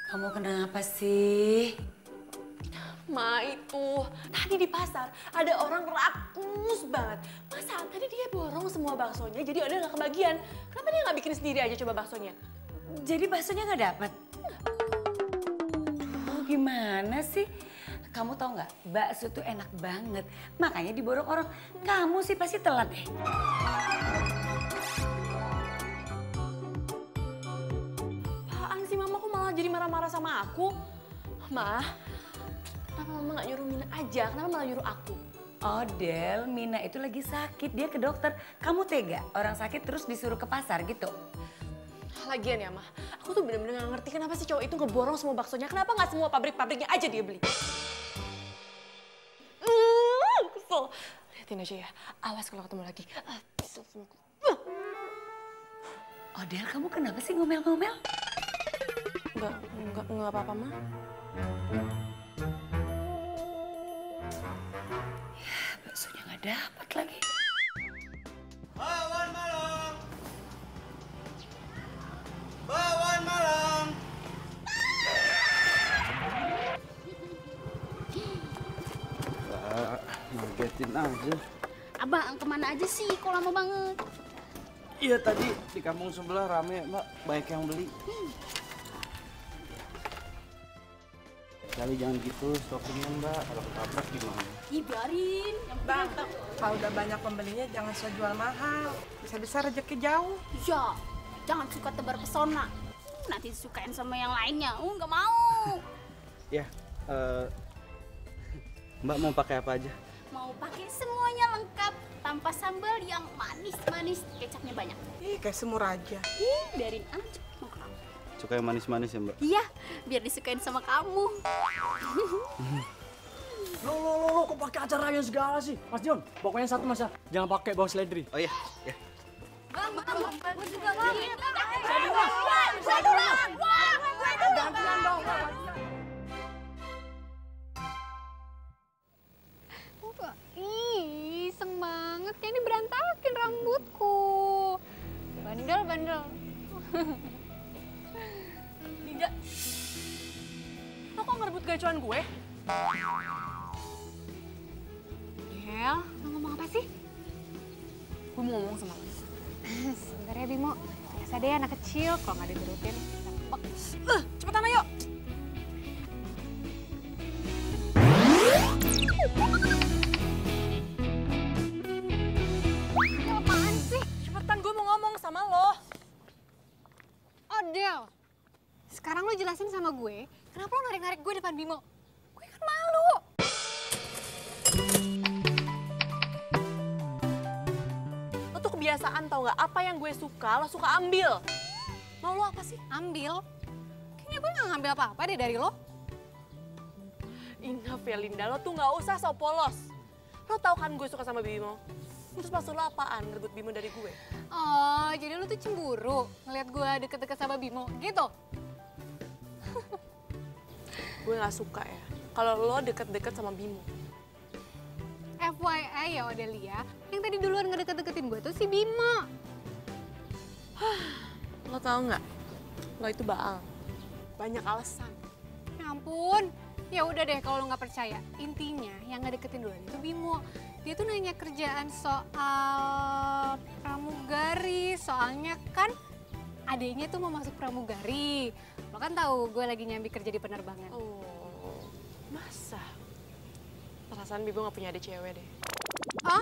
Kamu kenapa sih? Ma, itu tadi di pasar ada orang rakus banget. Masa tadi dia borong semua baksonya jadi ada nggak kebagian. Kenapa dia nggak bikin sendiri aja coba baksonya? Jadi baksonya nggak dapet? Oh, gimana sih? Kamu tau nggak, bakso tuh enak banget. Makanya diborong orang. Kamu sih pasti telat deh. Apaan sih Mama kok malah jadi marah-marah sama aku? Ma, kenapa Mama nggak nyuruh Mina aja? Kenapa malah nyuruh aku? Oh Del, Mina itu lagi sakit, dia ke dokter. Kamu tega orang sakit terus disuruh ke pasar gitu? Lagian ya Ma, aku tuh bener-bener gak ngerti kenapa sih cowok itu ngeborong semua baksonya. Kenapa nggak semua pabrik-pabriknya aja dia beli? Kesel. Liatin aja ya, awas kalau ketemu lagi. Kesel sama aku. Oh Del, kamu kenapa sih ngomel-ngomel? Enggak apa-apa Ma. Ya, baksonya nggak dapet lagi. Bawan Malang! Bawan Malang! Ngagetin aja. Abang kemana aja sih? Kok lama banget? Iya tadi di kampung sebelah rame mbak, banyak yang beli. Kali jangan gitu stokingnya mbak, kalau ketabrak gimana? Ih biarin. Yang Bang, kalau udah banyak pembelinya jangan suka jual mahal. Bisa-bisa rezeki jauh. Ya, jangan suka tebar pesona. Nanti disukain sama yang lainnya. Nggak mau. Ya, mbak mau pakai apa aja? Mau pakai semuanya lengkap. Tanpa sambal yang manis-manis. Kecapnya banyak. Ih, kayak semur aja. Biarin aja. Mau kamu. Suka yang manis-manis ya mbak? Iya, biar disukain sama kamu. Lo kok pakai acaranya segala sih? Mas Dion, pokoknya satu mas ya, jangan pakai bawa seledri. Oh iya, ya. Bang, gue juga mau. Saya duluan. Gantian dong. Ih, iseng banget. Kayak ini berantakin rambutku. Bandel. Dinda, lo kok ngerebut gacuan gue? Del, lo ngomong apa sih? Gue mau ngomong sama lo. Sebentar ya Bimo. Biasa deh anak kecil kalau nggak diturutin. Ngambek. Cepetan ayo. Del, apaan sih? Cepetan, gue mau ngomong sama lo. Oh Del, sekarang lo jelasin sama gue, kenapa lo narik-narik gue depan Bimo? Gue kan malu. Lo tuh kebiasaan tau gak? Apa yang gue suka, lo suka ambil. Mau lo apa sih? Ambil? Kayaknya gue nggak ngambil apa-apa deh dari lo. Enough ya Linda, lo tuh gak usah so polos. Lo tau kan gue suka sama Bimo? Terus maksud lo apaan ngerebut Bimo dari gue? Oh, jadi lo tuh cemburu ngeliat gue deket-deket sama Bimo, gitu? Gue gak suka ya, kalau lo deket-deket sama Bimo. FYI ya Odelia, yang tadi duluan ngedeket-deketin gue tuh si Bimo. Lo tau gak? Lo itu baal. Banyak alasan. Ya ampun, ya udah deh kalau lo nggak percaya. Intinya yang ngedeketin duluan itu Bimo. Dia tuh nanya kerjaan soal pramugari, soalnya kan adiknya tuh mau masuk pramugari. Lo kan tahu gue lagi nyambi kerja di penerbangan. Oh, masa? Perasaan Bimo gak punya adik cewek deh. Ah?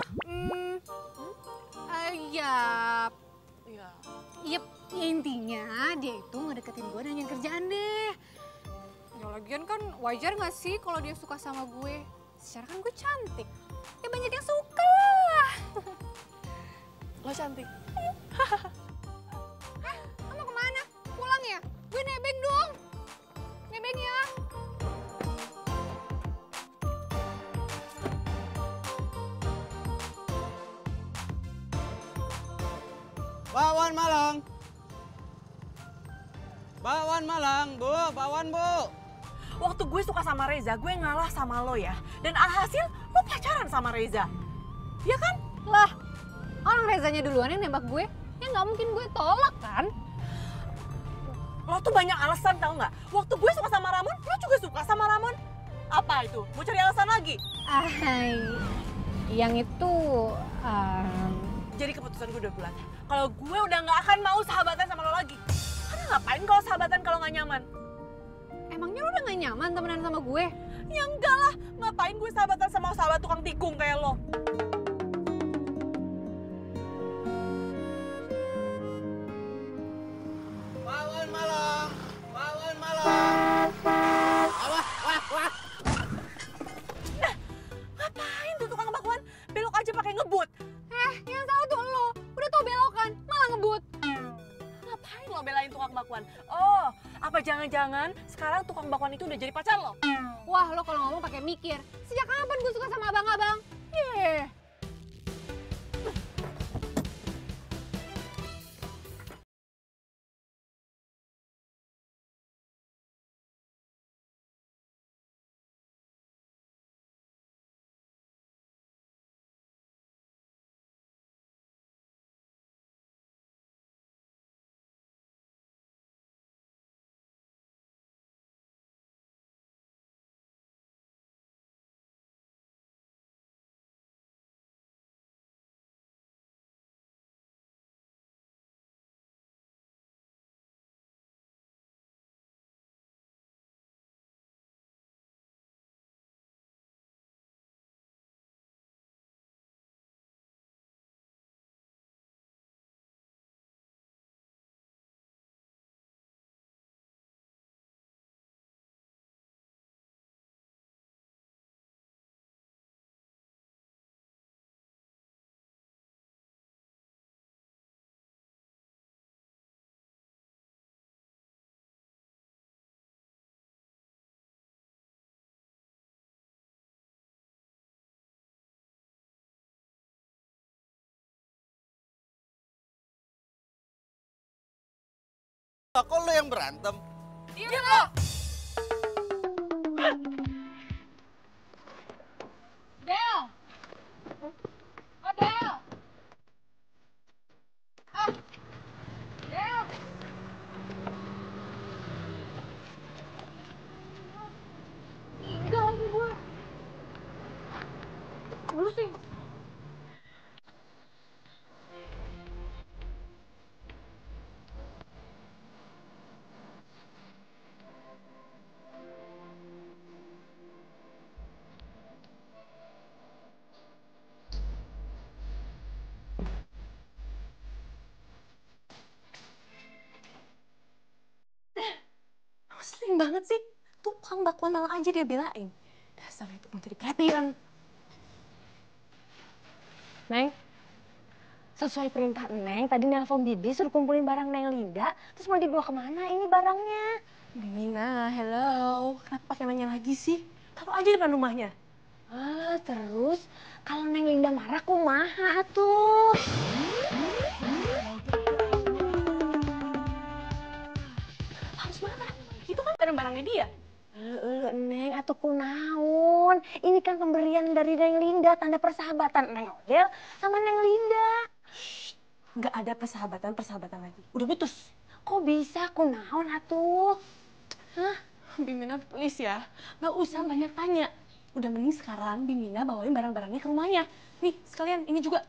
Ya, Iya. yep, intinya dia itu ngedeketin gue nanyain kerjaan deh. Ya lagian kan wajar gak sih kalau dia suka sama gue? Secara kan gue cantik. Ya banyak yang suka. Lo cantik. Lo mau kemana? Pulang ya? Gue nebeng dong. Nebeng ya. Bawan Malang! Bawan Malang, Bu, bawan Bu! Waktu gue suka sama Reza, gue ngalah sama lo ya. Dan alhasil lo pacaran sama Reza. Ya kan? Lah, orang Rezanya duluan yang nembak gue. Ya nggak mungkin gue tolak kan? Lo tuh banyak alasan tau nggak? Waktu gue suka sama Ramon, lo juga suka sama Ramon. Apa itu? Mau cari alasan lagi? Yang itu... Jadi keputusan gue udah bulat. Kalau gue udah nggak akan mau sahabatan sama lo lagi. Karena ngapain kalau sahabatan kalau nggak nyaman? Emangnya lo udah gak nyaman temenan sama gue? Ya enggak lah, ngapain gue sahabatan sama sahabat tukang tikung kayak lo? Wawan malam, wawan malam. Wah. Nah, ngapain tuh tukang bakwan? Belok aja pakai ngebut. Yang salah tuh lo. Udah tau belokan, malah ngebut. Ngapain lo belain tukang bakwan? Oh, apa jangan-jangan sekarang tukang bakwan itu udah jadi pacar lo? Wah, lo kalau ngomong pakai mikir. Sejak kapan gue suka sama abang-abang? Kok lo yang berantem? Diam lo! Del! Oh, Del! Del! Tinggal lagi gue. Berusin. Sering banget sih. Tukang bakwan malah aja dia belain. Dasar itu mau jadi perhatian. Neng, sesuai perintah Neng, tadi nelpon Bibi suruh kumpulin barang Neng Linda, terus mau dibawa kemana ini barangnya? Mina, hello. Kenapa pakai nanya lagi sih? Taruh aja depan rumahnya. Terus kalau Neng Linda marah, kumaha tuh? Harus marah. Itu kan barang-barangnya dia. Neng, atuh kunaon? Ini kan pemberian dari Neng Linda, tanda persahabatan Neng Odel sama Neng Linda. Nggak ada persahabatan lagi. Udah putus. Kok bisa kunaon atuh? Hah? Bimina please ya. Nggak usah banyak tanya. Udah mending sekarang Bimina bawain barang-barangnya ke rumahnya. Nih, sekalian ini juga.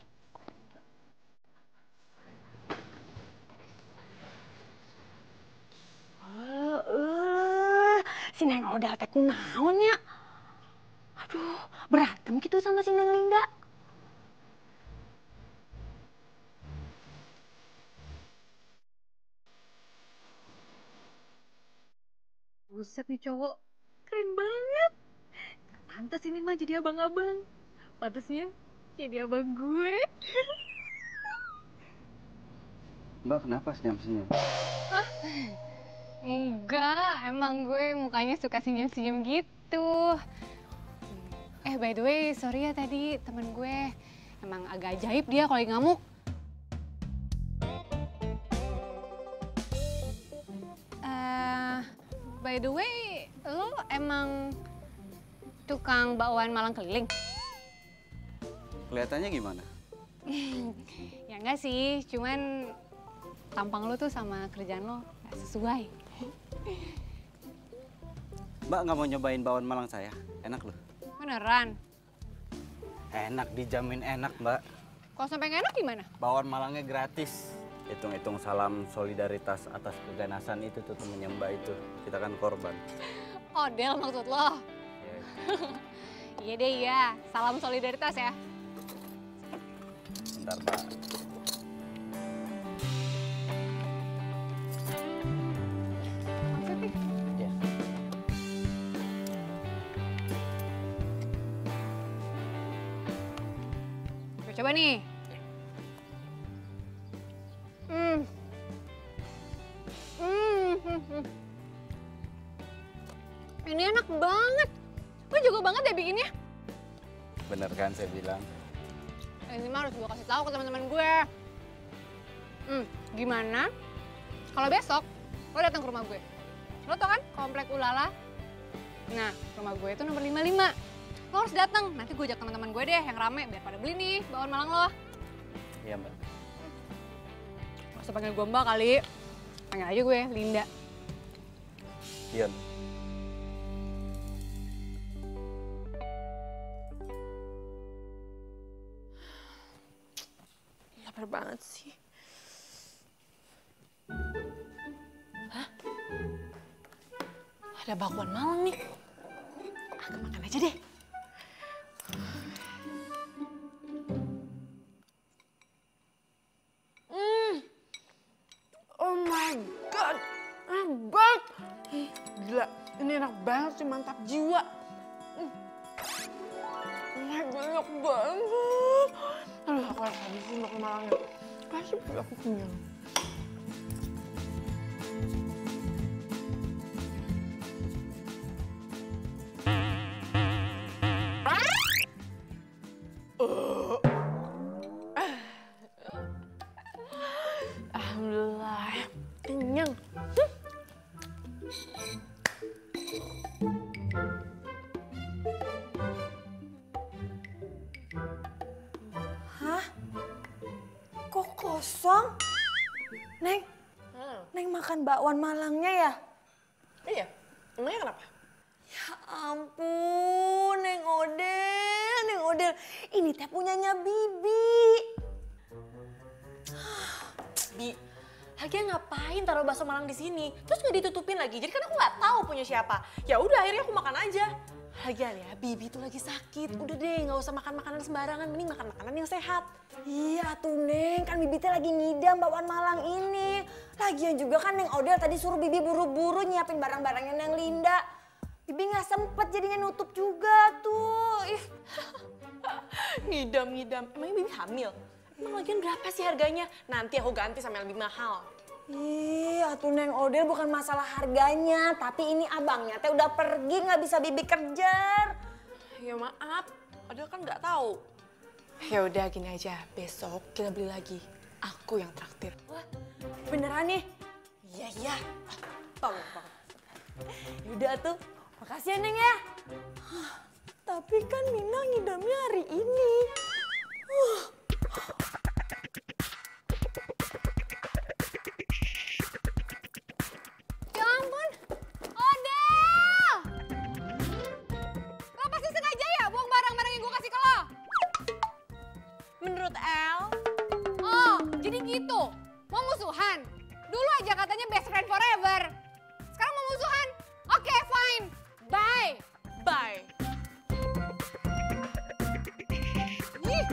Si Neng Odel teh kunaon ya? Aduh, berantem gitu sama si Neng Linda. Buset nih cowok, keren banget. Pantes ini mah jadi abang-abang. Pantasnya jadi abang gue. Mbak kenapa senyum-senyum? Enggak, emang gue mukanya suka senyum-senyum gitu. By the way, sorry ya tadi temen gue emang agak ajaib dia kalau lagi ngamuk. By the way, lo emang tukang bakwan Malang keliling? Kelihatannya gimana? Ya enggak sih, cuman tampang lo tuh sama kerjaan lo gak sesuai. Mbak nggak mau nyobain bakwan Malang saya? Enak loh. Beneran? Enak, dijamin enak, Mbak. Kalau sampai nggak enak gimana? Bakwan Malangnya gratis. Hitung-hitung salam solidaritas atas keganasan itu tuh temennya Mbak itu. Kita kan korban. Odel maksud lo? Ya. Iya deh iya, salam solidaritas ya. Bentar, Mbak. Maksudnya? Ya. Coba nih. Ini enak banget. Gue juga banget deh bikinnya. Bener kan saya bilang? Ini mah harus gue kasih tahu ke teman-teman gue. Gimana? Kalau besok lo datang ke rumah gue. Lo tau kan Komplek Ulala? Nah, rumah gue itu nomor 55. Lo harus datang. Nanti gue ajak teman-teman gue deh yang rame biar pada beli nih bakwan Malang lo. Iya, Mbak. Gak usah panggil gue Mbak kali. Panggil aja gue Linda. Ian. Lapar banget sih. Hah? Ada bakwan Malang nih. Aku makan aja deh. Oh my god, enak banget. Gila, ini enak banget sih, mantap jiwa. Oh my god, enak banget. Aduh, aku harus habisin bakwan Malangnya. Pasti aku kenyang. Alhamdulillah, kenyang. Hah? Kok kosong? Neng, Neng makan bakwan Malangnya ya? Iya, emangnya kenapa? Ya ampun, Neng Odel, Neng Odel. Ini teh punyanya Bibi. Bi, lagian ngapain taruh bakso Malang di sini? Terus nggak ditutupin lagi, jadi kan aku nggak tahu punya siapa. Ya udah, akhirnya aku makan aja. Lagian ya, Bibi tuh lagi sakit. Udah deh, nggak usah makan makanan sembarangan. Mending makan makanan yang sehat. Iya tuh Neng, kan Bibi teh lagi ngidam bakwan Malang ini. Lagian juga kan Neng Odel tadi suruh Bibi buru-buru nyiapin barang-barangnya Neng Linda. Bibi nggak sempet jadinya nutup juga tuh. Ih. Ngidam-ngidam. Emangnya Bibi hamil? Emang lagian berapa sih harganya? Nanti aku ganti sama yang lebih mahal. Ih, atuh Neng Odel bukan masalah harganya, tapi ini abangnya teh udah pergi nggak bisa Bibi kejar. Ya maaf, Odel kan nggak tahu. Ya udah gini aja, besok kita beli lagi. Aku yang traktir. Wah, beneran nih? Iya, iya. Tolong. Yaudah tuh, makasih ya Neng ya. Tapi kan Mina ngidamnya hari ini. Ya ampun, Odel! Lo pasti sengaja ya buang barang-barang yang gue kasih ke lo? Menurut El, Oh, jadi gitu? Mau musuhan? Dulu aja katanya best friend forever. Sekarang mau musuhan? Oke, fine. Bye. bye. Ih.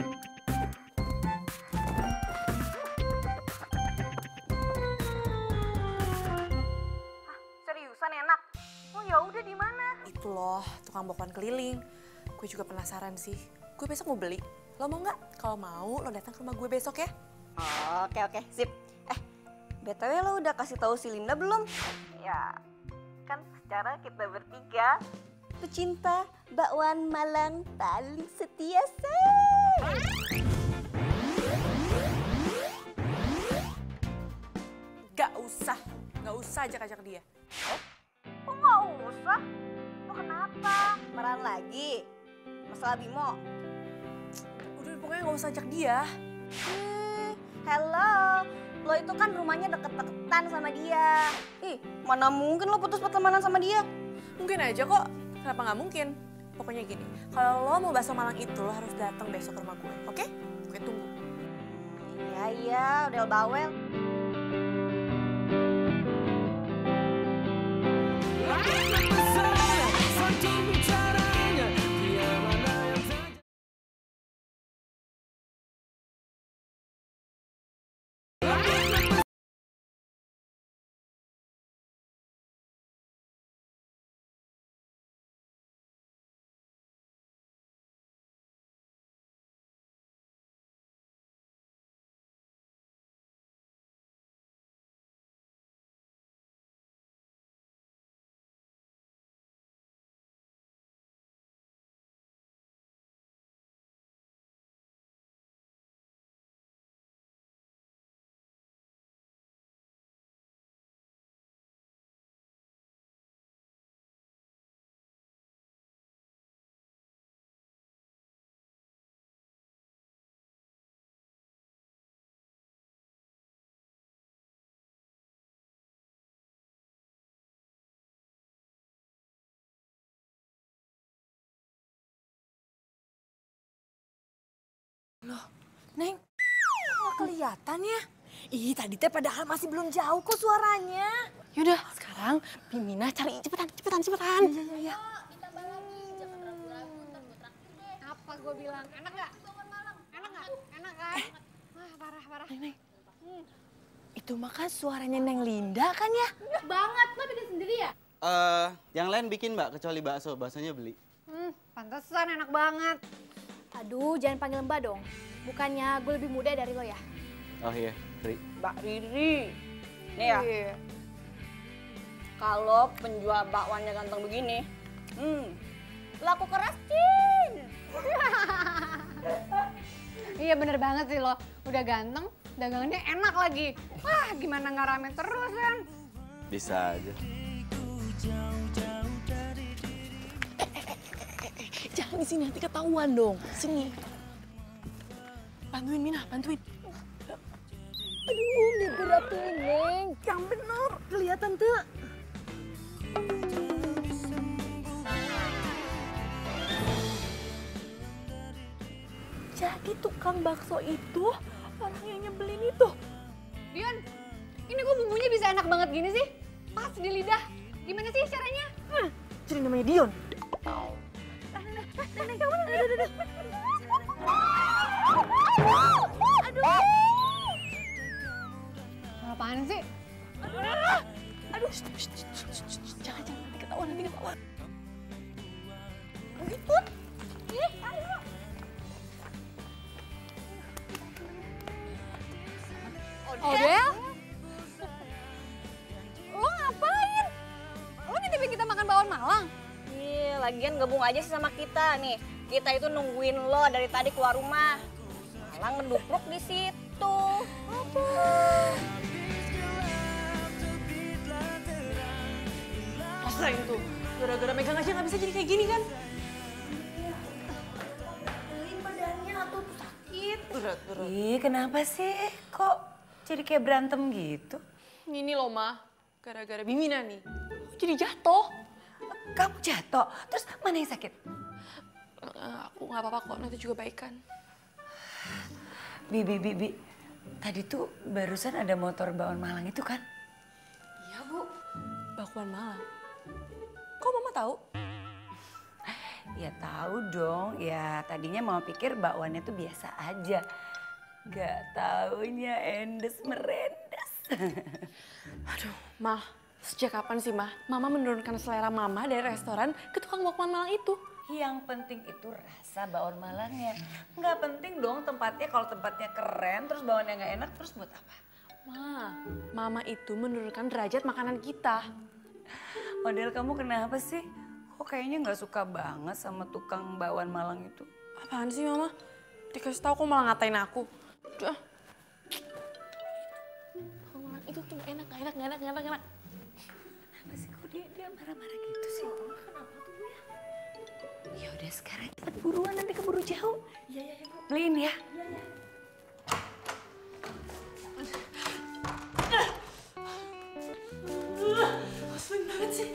Seriusan enak? Oh ya udah di mana? Itu loh, tukang bakwan keliling. Gue juga penasaran sih. Gue besok mau beli. Lo mau nggak? Kalau mau, lo datang ke rumah gue besok ya. Oke, sip. BTW lo udah kasih tahu si Linda belum? Ya, kan secara kita bertiga pecinta bakwan Malang paling setia Gak usah ajak-ajak dia. Kok nggak usah? Lo kenapa? Marahan lagi? Masalah Bimo? Udah pokoknya gak usah ajak dia. Hello, Lo itu kan rumahnya deket-deketan sama dia. Ih, mana mungkin lo putus pertemanan sama dia? Mungkin aja kok. Kenapa nggak mungkin? Pokoknya gini, kalau lo mau bakso Malang itu lo harus datang besok ke rumah gue, oke? Gue tunggu. Iya, udah bawel. Loh, Neng, nggak kelihatan ya? Ih, tadi teh padahal masih belum jauh kok suaranya. Yaudah, sekarang Bimina cari cepetan. Iya. Apa gue bilang? Enak nggak? Enak nggak? Enak kan? Wah, parah. Neng, itu mah kan suaranya Neng Linda kan ya? Banget, lo bikin sendiri ya? Yang lain bikin mbak, kecuali bakso. Baksonya beli. Pantesan enak banget. Aduh, jangan panggil Mbak dong. Bukannya gue lebih muda dari lo ya? Oh iya, Ri. Mbak Riri. Nih ya, Iya. kalau penjual bakwannya ganteng begini, laku keras, Cin. Iya bener banget sih lo. Udah ganteng, dagangannya enak lagi. Wah, gimana nggak rame terus kan? Bisa aja. Jangan di sini, nanti ketahuan dong. Sini. Bantuin Mina, bantuin. Aduh, ini berat tuh, Neng. Yang bener, kelihatan tuh. Jadi tukang bakso itu orang yang nyebelin itu. Dion, ini kok bumbunya bisa enak banget gini sih? Pas di lidah. Gimana sih caranya? Jadi namanya Dion. Apaan sih? Aduh, jangan nanti ketahuan. Odel? Lo ngapain? Lo nitipin kita makan bakwan Malang? Iya, lagian gabung aja sih sama kita nih. Kita itu nungguin lo dari tadi keluar rumah. Malah ngedupruk di situ. Apa? Rasain tuh, gara-gara megang aja nggak bisa jadi kayak gini kan? Badannya tuh sakit. Berat. Ih, kenapa sih? Kok jadi kayak berantem gitu? Ini loh, Ma. Gara-gara Bimina nih. Aku jadi jatuh. Kamu jatuh, terus mana yang sakit? Aku nggak apa-apa kok, nanti juga baikan. Bi. Tadi tuh barusan ada motor bakwan Malang itu kan? Iya, Bu. Bakwan Malang. Kok Mama tahu? Ya tahu dong, ya tadinya mau pikir bakwannya tuh biasa aja. Gak taunya endes merendes. Aduh, Ma. Sejak kapan sih, Ma? Mama menurunkan selera Mama dari restoran ke tukang bakwan Malang itu. Yang penting itu rasa bakwan Malangnya. Nggak penting dong tempatnya, kalau tempatnya keren terus bakwannya nggak enak terus buat apa? Mama itu menurunkan derajat makanan kita. Odel, kamu kenapa sih? Kok kayaknya nggak suka banget sama tukang bakwan Malang itu? Apaan sih, Mama? Dikasih tahu kok malah ngatain aku. Udah. Bakwan Malang itu tuh enak. Kenapa sih kok dia marah-marah gitu sih? Kenapa tuh ya? Ya udah sekarang cepet buruan, nanti keburu jauh. Iya, Bu. Beliin ya. sih?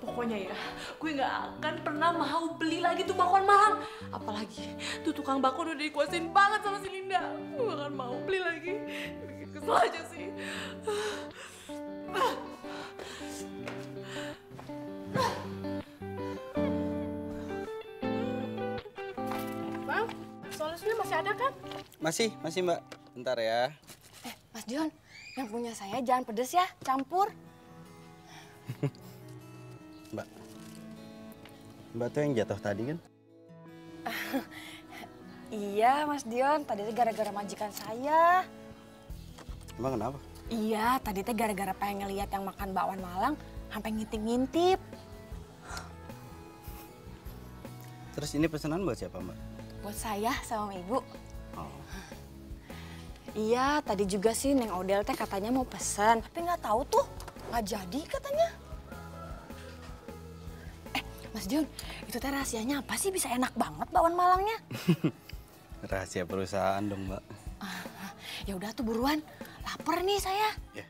Pokoknya ya, gue nggak akan pernah mau beli lagi tuh bakwan Malang. Apalagi tuh tukang bakwan udah dikuasain banget sama si Linda. Gue gak akan mau beli lagi. Bikin kesel aja sih. Bang, solusinya masih ada kan? Masih Mbak. Bentar ya. Mas Dion, yang punya saya jangan pedes ya, campur. Mbak tuh yang jatuh tadi kan? Iya Mas Dion, tadi teh gara-gara majikan saya. Emang kenapa? Iya, tadi teh gara-gara pengen ngeliat yang makan bakwan Malang, sampai ngintip-ngintip. Terus ini pesanan buat siapa Mbak? Buat saya sama Ibu. Oh. Iya, tadi juga sih Neng Odel teh katanya mau pesan, tapi nggak tahu tuh, nggak jadi katanya. Mas Dion, itu teh rahasianya apa sih bisa enak banget bakwan Malangnya? Rahasia perusahaan dong Mbak. Ya udah tuh buruan, lapar nih saya. Ya.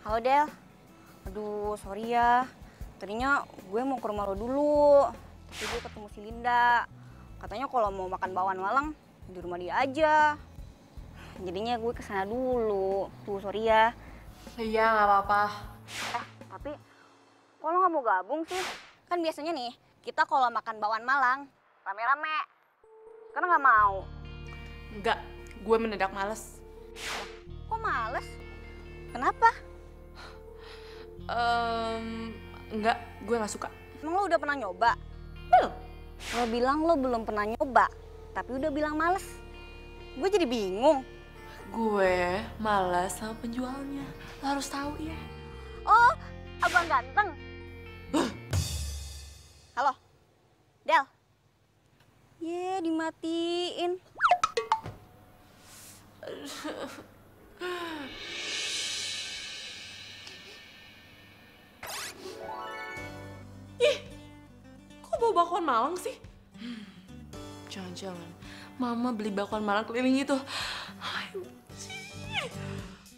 Halo Del, aduh sorry ya, tadinya gue mau ke rumah lo dulu, tapi gue ketemu si Linda. Katanya kalau mau makan bakwan Malang di rumah dia aja. Jadinya gue kesana dulu, tuh sorry ya. Iya nggak apa-apa. Tapi kok lo nggak mau gabung sih? Kan biasanya nih, kita kalau makan bakwan Malang, rame-rame. Karena nggak mau. Enggak, gue mendadak males. Kok males? Kenapa? Enggak, gue nggak suka. Emang lo udah pernah nyoba? Belum. Lo bilang lo belum pernah nyoba, tapi udah bilang males. Gue jadi bingung. Gue males sama penjualnya. Lo harus tahu ya. Oh, abang ganteng. Halo, Del. Ye, dimatiin. Ih, kok bau bakwan Malang sih? Jangan-jangan Mama beli bakwan Malang keliling itu. Aduh,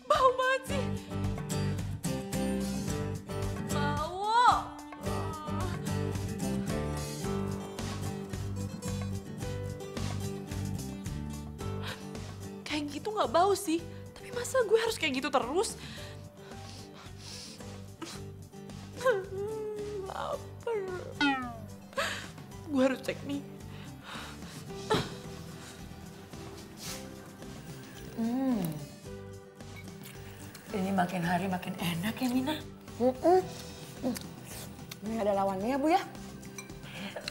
bau banget sih. Kayak gitu nggak bau sih, tapi masa gue harus kayak gitu terus? Lapar. Gue harus cek nih. Ini makin hari makin enak ya Mina. Ini ada lawannya ya Bu ya.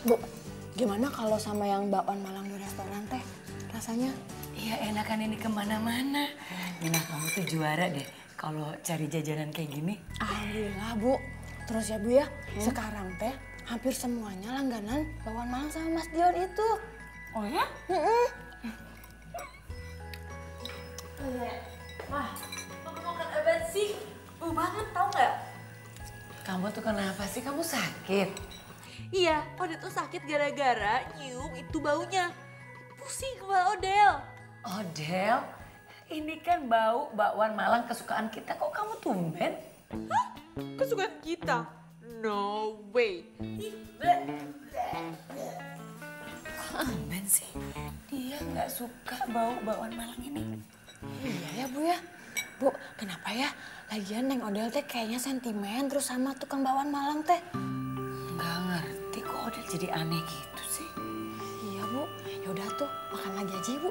Bu, gimana kalau sama yang bakwan Malang di restoran teh rasanya? Iya enakan ini kemana-mana. Mina kamu tuh juara deh kalau cari jajanan kayak gini. Alhamdulillah Bu. Terus ya Bu ya, sekarang teh hampir semuanya langganan bakwan Malang sama Mas Dion itu. Oh ya? Wah, makan apa sih? Bau banget tau nggak? Kamu tuh kenapa sih? Kamu sakit? Iya, Odel tuh sakit gara-gara nyium itu baunya. Pusing kepala Odel. Odel, ini kan bau bakwan Malang kesukaan kita. Kok kamu tumben? Hah? Kesukaan kita? No way. Tumben sih. Dia nggak suka bau bakwan Malang ini. Iya ya Bu ya. Bu, kenapa ya? Lagian Neng Odel teh kayaknya sentimen terus sama tukang bakwan Malang teh. Nggak ngerti kok Odel jadi aneh gitu sih. Iya Bu, yaudah tuh makan lagi aja Bu.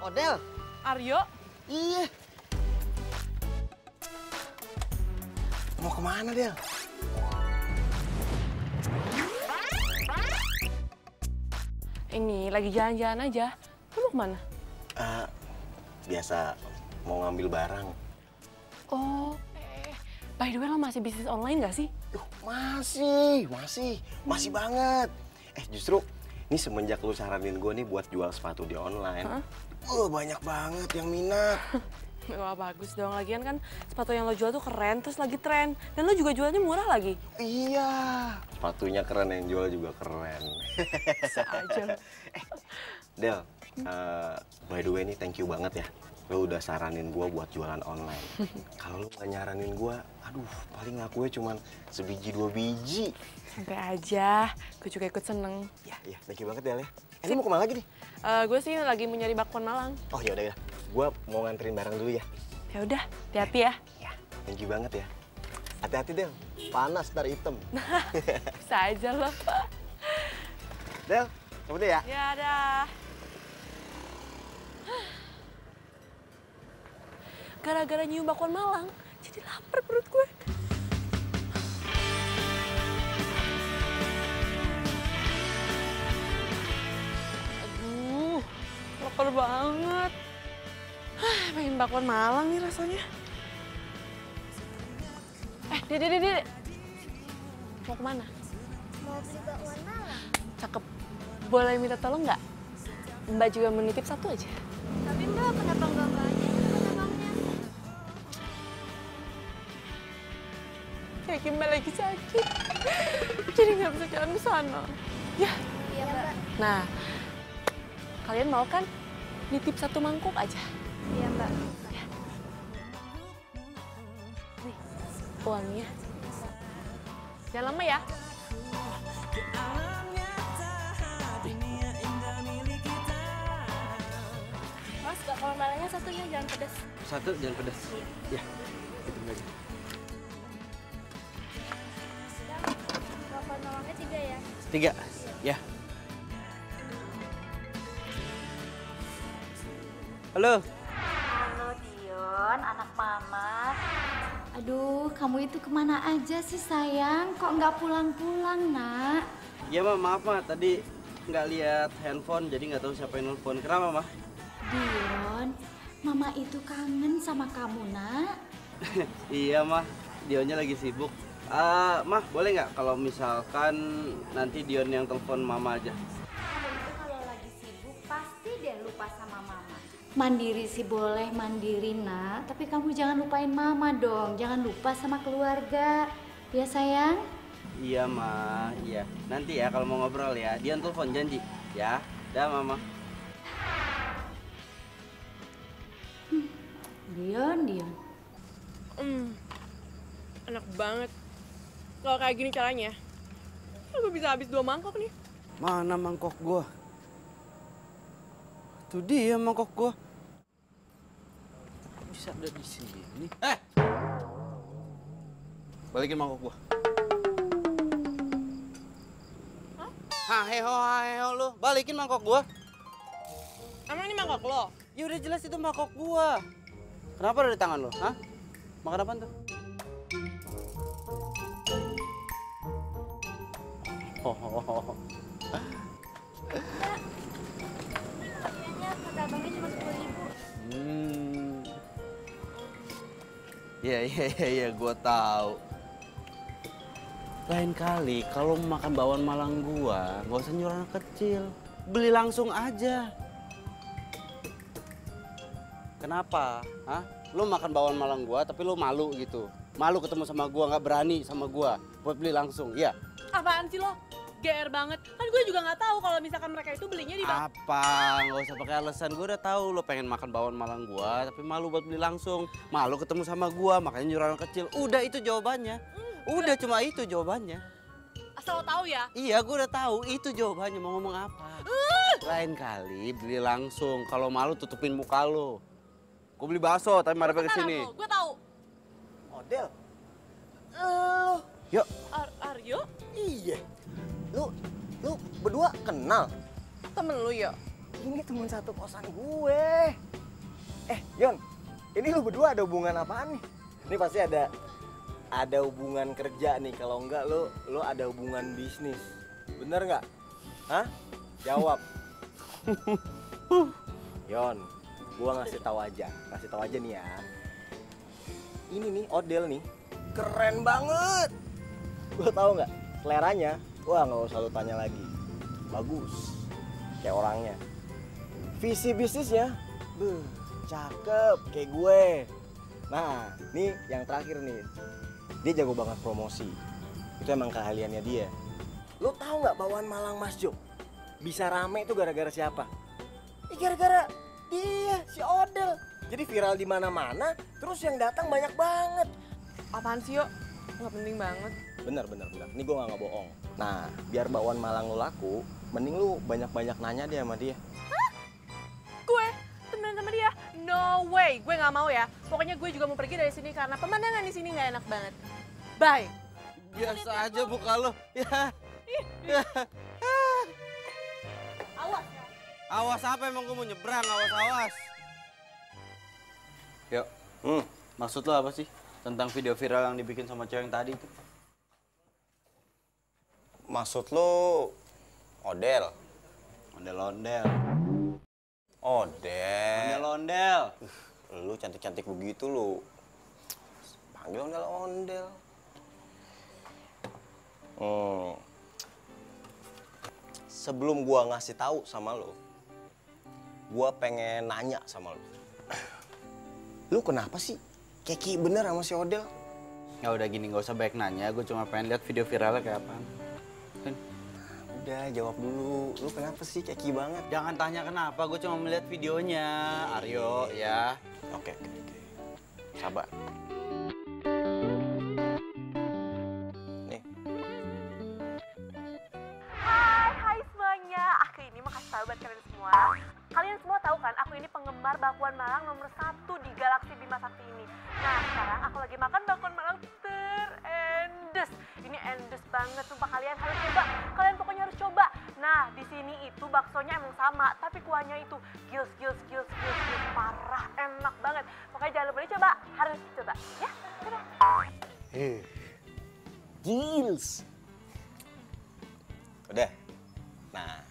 Odel. Aryo? Iya. Mau kemana, Del? Ini lagi jalan-jalan aja. Lo mau kemana? Biasa mau ngambil barang. Oh, by the way lo masih bisnis online gak sih? Masih banget. Justru ini semenjak lu saranin gue nih buat jual sepatu di online. Banyak banget yang minat. Wah bagus dong, lagian kan sepatu yang lo jual tuh keren, terus lagi tren. Dan lo juga jualnya murah lagi. Iya, sepatunya keren, yang jual juga keren. Bisa aja. Del, by the way nih thank you banget ya. Lo udah saranin gue buat jualan online. Kalau lo gak nyaranin gue, aduh paling ngakunya cuman sebiji 2 biji. Santai aja, gue juga ikut seneng. Ya, thank you banget Del ya. Ini mau kemana lagi nih? Gue sih lagi mau nyari bakwan Malang. Oh yaudah, gue mau nganterin barang dulu ya. Ya udah, hati-hati ya. Ya, thank you banget ya. Hati-hati Del, panas ntar hitam. Bisa aja lo. Del, cabut deh ya. Ya dah. Gara-gara nyium bakwan Malang, jadi lapar perut gue. Aduh, lapar banget. Pengen bakwan Malang nih rasanya. Dek. Mau kemana? Mau beli bakwan Malang. Cakep. Boleh minta tolong nggak? Mbak juga menitip satu aja. Tapi Mbak, kenapa nggak banyak abangnya? Kayak Mbak lagi sakit. Jadi nggak bisa jalan ke sana. Ya. Iya Mbak. Nah, kalian mau kan nitip satu mangkok aja? Iya Mbak. Ya. Nih, uangnya. Jangan lama ya. Mas, bakwan Malangnya satu ya, jangan pedas. Satu, jangan pedas. Ya, itu aja. Bakwan Malangnya 3 ya. 3, ya. Halo. Halo Dion, anak mama. Aduh, kamu itu kemana aja sih sayang? Kok nggak pulang-pulang, nak? Ya Ma, maaf Ma, tadi nggak lihat handphone jadi nggak tahu siapa yang nelfon. Kenapa Ma? Dion, mama itu kangen sama kamu, nak. Iya Ma, Dionnya lagi sibuk. Ma, boleh nggak kalau misalkan nanti Dion yang telepon Mama aja? Kamu itu kalau lagi sibuk pasti deh lupa sama mama. Mandiri sih boleh mandiri, nak. Tapi kamu jangan lupain mama dong. Jangan lupa sama keluarga. Ya sayang? Iya Ma, iya. Nanti ya kalau mau ngobrol ya, Dion telepon janji. Ya, dah Mama. Dion. Enak banget. Kalau kayak gini caranya, gue bisa habis 2 mangkok nih. Mana mangkok gua? Tuh dia mangkok gua. Bisa ada di sini. Balikin mangkok gua. Hah? Heho lu. Balikin mangkok gua. Emang ini mangkok lo? Ya udah jelas itu mangkok gua. Kenapa ada di tangan lo? Hah? Makan apaan tuh? Kayaknya kata abangnya cuma 10.000. Iya, gua tahu. Lain kali kalau mau makan bakwan Malang gua, nggak usah nyuruh anak kecil. Beli langsung aja. Kenapa? Hah? Lu makan bakwan Malang gua tapi lu malu gitu. Malu ketemu sama gua, nggak berani sama gua buat beli langsung. Iya. Apaan sih lo? GR banget. Kan gue juga nggak tahu kalau misalkan mereka itu belinya di Apa? Nggak usah pakai alasan. Gue udah tahu lo pengen makan bakwan Malang gua, tapi malu buat beli langsung. Malu ketemu sama gua, makanya nyuruh anak kecil. Udah itu jawabannya. Udah cuma itu jawabannya. Asal lo tahu ya. Iya, gue udah tahu. Itu jawabannya. Mau ngomong apa? Lain kali beli langsung. Kalau malu tutupin muka lo. Gue beli bakso, tapi madepnya ke sini. Gue tahu. Model. Yuk. Aryo? Iya. Lu berdua kenal? Temen lu ya? Ini teman satu kosan gue. Yon, ini lu berdua ada hubungan apaan nih? Ini pasti ada hubungan kerja nih. Kalau enggak lu ada hubungan bisnis. Bener nggak? Hah? Jawab. Yon, gua ngasih tahu aja nih ya. Ini nih Odel nih, keren banget. Lu tahu nggak? Seleranya, wah nggak usah lu tanya lagi. Bagus, kayak orangnya. Visi bisnisnya, cakep kayak gue. Nah, nih yang terakhir nih. Dia jago banget promosi. Itu emang keahliannya dia. Lo tahu nggak bawaan Malang Mas Jo? Bisa rame itu gara-gara siapa? Gara-gara dia, si Odel. Jadi viral di mana-mana, terus yang datang banyak banget. Apaan sih, Yo? Nggak penting banget. Bener. Ini gue nggak bohong. Nah, biar bawaan Malang lo laku, mending lu banyak-banyak nanya deh sama dia. Gue temenan sama dia? No way, gue nggak mau ya. Pokoknya gue juga mau pergi dari sini karena pemandangan di sini nggak enak banget. Bye. Biasa aja muka lo. Ya. Awas. Awas apa emang gue mau nyebrang, awas. Yuk, maksud lo apa sih tentang video viral yang dibikin sama cewek yang tadi itu? Maksud lo Odel? Ondel-ondel. Odel. Ondel-ondel. Lu cantik-cantik begitu lu. Panggil ondel-ondel. Sebelum gua ngasih tahu sama lo, gua pengen nanya sama lo. Lu kenapa sih keki bener sama si Odel? Ya udah gini, gak usah banyak nanya. Gue cuma pengen lihat video viralnya kayak apa. Kan? Udah jawab dulu. Lu kenapa sih keki banget? Jangan tanya kenapa, gue cuma melihat videonya. Aryo, ya. Oke. Sabar. Nih. Hai semuanya. Aku ini mau kasih tahu buat kalian semua. Kalian semua tahu kan, aku ini penggemar bakwan Malang nomor 1 di Galaksi Bima Sakti ini. Nah, sekarang aku lagi makan bakwan Malang terendes. Ini endes banget, sumpah kalian harus coba. Kalian pokoknya harus coba. Nah, di sini itu baksonya emang sama, tapi kuahnya itu gils. Parah, enak banget. Pokoknya jangan lupa dicoba, harus dicoba. Ya, coba. Gils. Udah. Nah,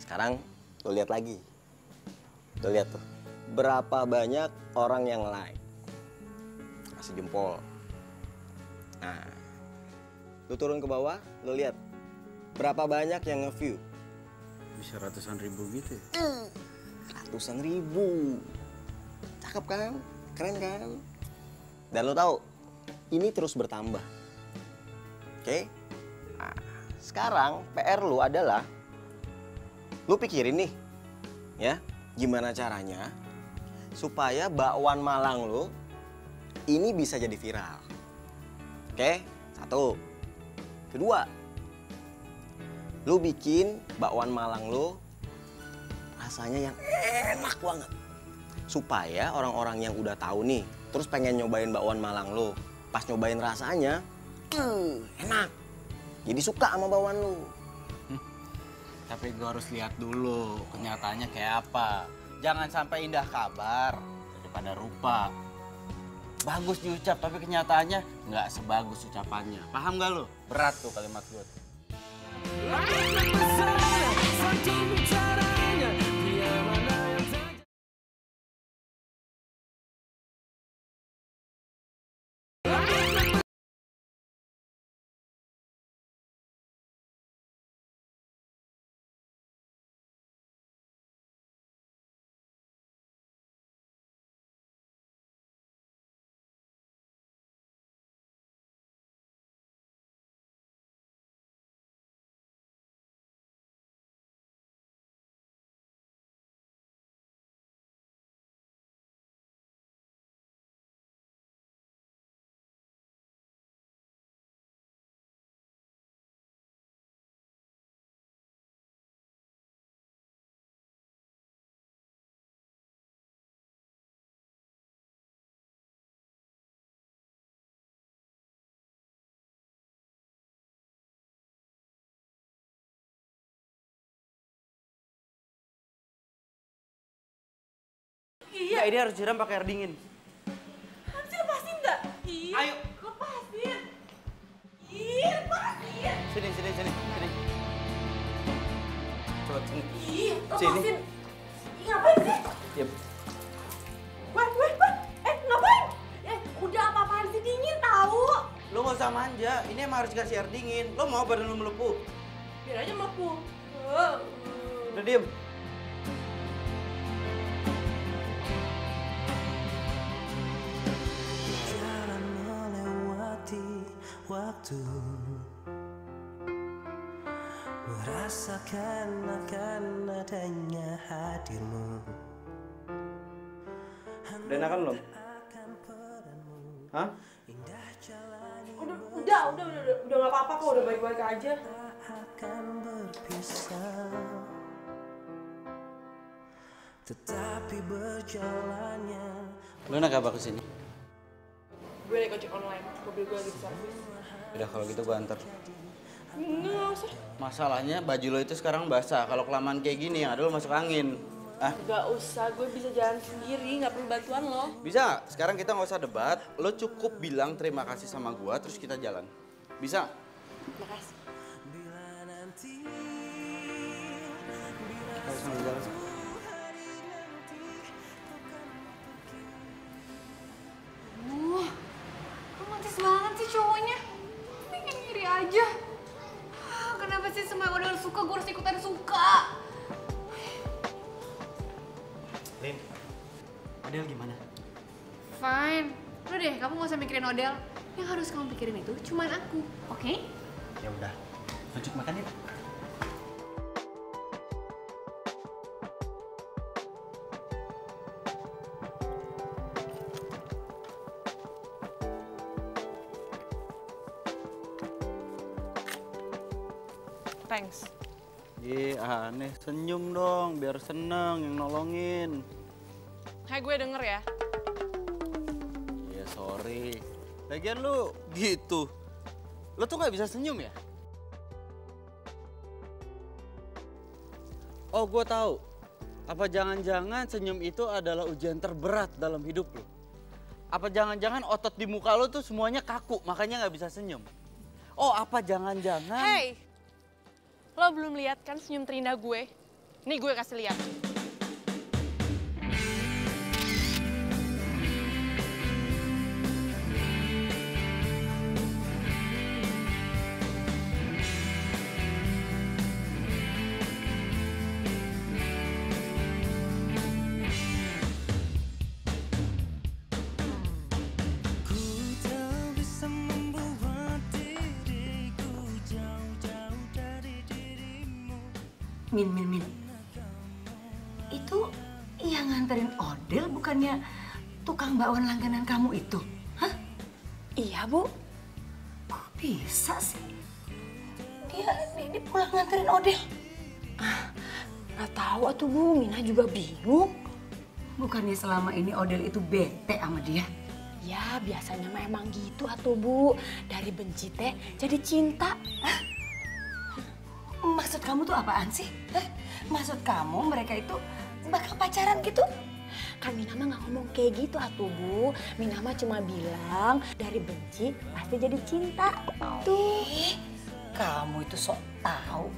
sekarang lo lihat lagi. Lo lihat tuh. Berapa banyak orang yang like. Kasih jempol. Nah, lo turun ke bawah, lo lihat. Berapa banyak yang nge-view? Bisa ratusan ribu gitu ya? Ratusan ribu. Cakep kan? Keren kan? Dan lo tahu, ini terus bertambah. Oke? Nah, sekarang PR lo adalah, lo pikirin nih, ya, gimana caranya supaya bakwan Malang lo ini bisa jadi viral. Oke? 1. Kedua, lo bikin bakwan Malang lo rasanya yang enak banget. Supaya orang-orang yang udah tahu nih, terus pengen nyobain bakwan Malang lo. Pas nyobain rasanya, enak. Jadi suka sama bakwan lo. Tapi gue harus lihat dulu kenyataannya kayak apa. Jangan sampai indah kabar daripada rupa. Bagus diucap tapi kenyataannya nggak sebagus ucapannya. Paham gak lo? Berat tuh kalimat gue. Iya. Ini harus siram pakai air dingin. Hamsi lepasin nggak? Iya. Ayo. Lepasin. Iya, lepasin. Sini. Coba sini. Iya, Sini. lepasin. Ih, ngapain sih? Yep. Wah. Ngapain? Udah apa-apaan sih, dingin tahu. Lo nggak usah manja. Ini emang harus dikasih air dingin. Lo mau badan lo melepuh? Biar aja melepuh. Udah diem. merasakan akan adanya hadirmu. Udah enakan belum? Hah? Udah nggak apa-apa kok, udah baik-baik aja. Akan berpisah, tetapi berjalannya. Lu naik apa kesini? Gue naik ojek online, mobil gue lagi di servis. Udah kalau gitu gua anter. Nggak usah. Masalahnya baju lo itu sekarang basah. Kalau kelamaan kayak gini yang ada lo masuk angin. Ah? Gak usah, gue bisa jalan sendiri, nggak perlu bantuan lo. Bisa, sekarang kita nggak usah debat. Lo cukup bilang terima kasih sama gua, terus kita jalan. Bisa? Makasih. Kita sambil jalan. Romantis banget sih cowoknya. Pengen ngiri aja. Kenapa sih semua yang udah suka gue harus ikutan suka? Lin, Adele gimana? Fine. Udah deh, kamu gak usah mikirin Odell. Yang harus kamu pikirin itu cuman aku, oke? Ya udah, lanjut makan yuk. Thanks. Aneh, senyum dong biar seneng yang nolongin. Hai, gue denger ya. Ya sorry. Lagian lu gitu. Lu tuh nggak bisa senyum ya? Oh, gue tahu. Apa jangan-jangan senyum itu adalah ujian terberat dalam hidup lu? Apa jangan-jangan otot di muka lu tuh semuanya kaku, makanya nggak bisa senyum? Oh, apa jangan-jangan... Hey, lo belum lihat kan senyum terindah gue? Nih gue kasih lihat. Min. Itu yang nganterin Odell bukannya tukang bakwan langganan kamu itu? Hah? Iya, Bu. Kok bisa sih? Dia pulang nganterin Odell. Nggak tahu atuh, Bu. Mina juga bingung. Bukannya selama ini Odell itu bete sama dia? Ya, biasanya mah emang gitu atuh, Bu. Dari benci teh jadi cinta. Hah? Maksud kamu tuh apaan sih? Maksud kamu mereka itu bakal pacaran gitu? Kan Mina mah nggak ngomong kayak gitu atuh, Bu. Mina mah cuma bilang dari benci pasti jadi cinta. Tuh. Kamu itu sok tahu.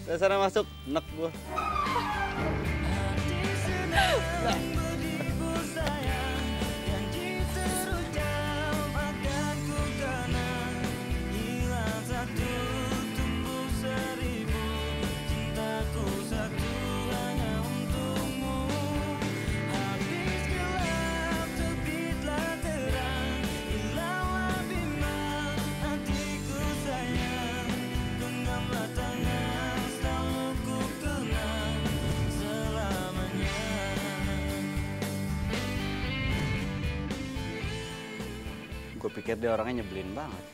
Udah sana masuk, enak gua. Gue pikir dia orangnya nyebelin banget.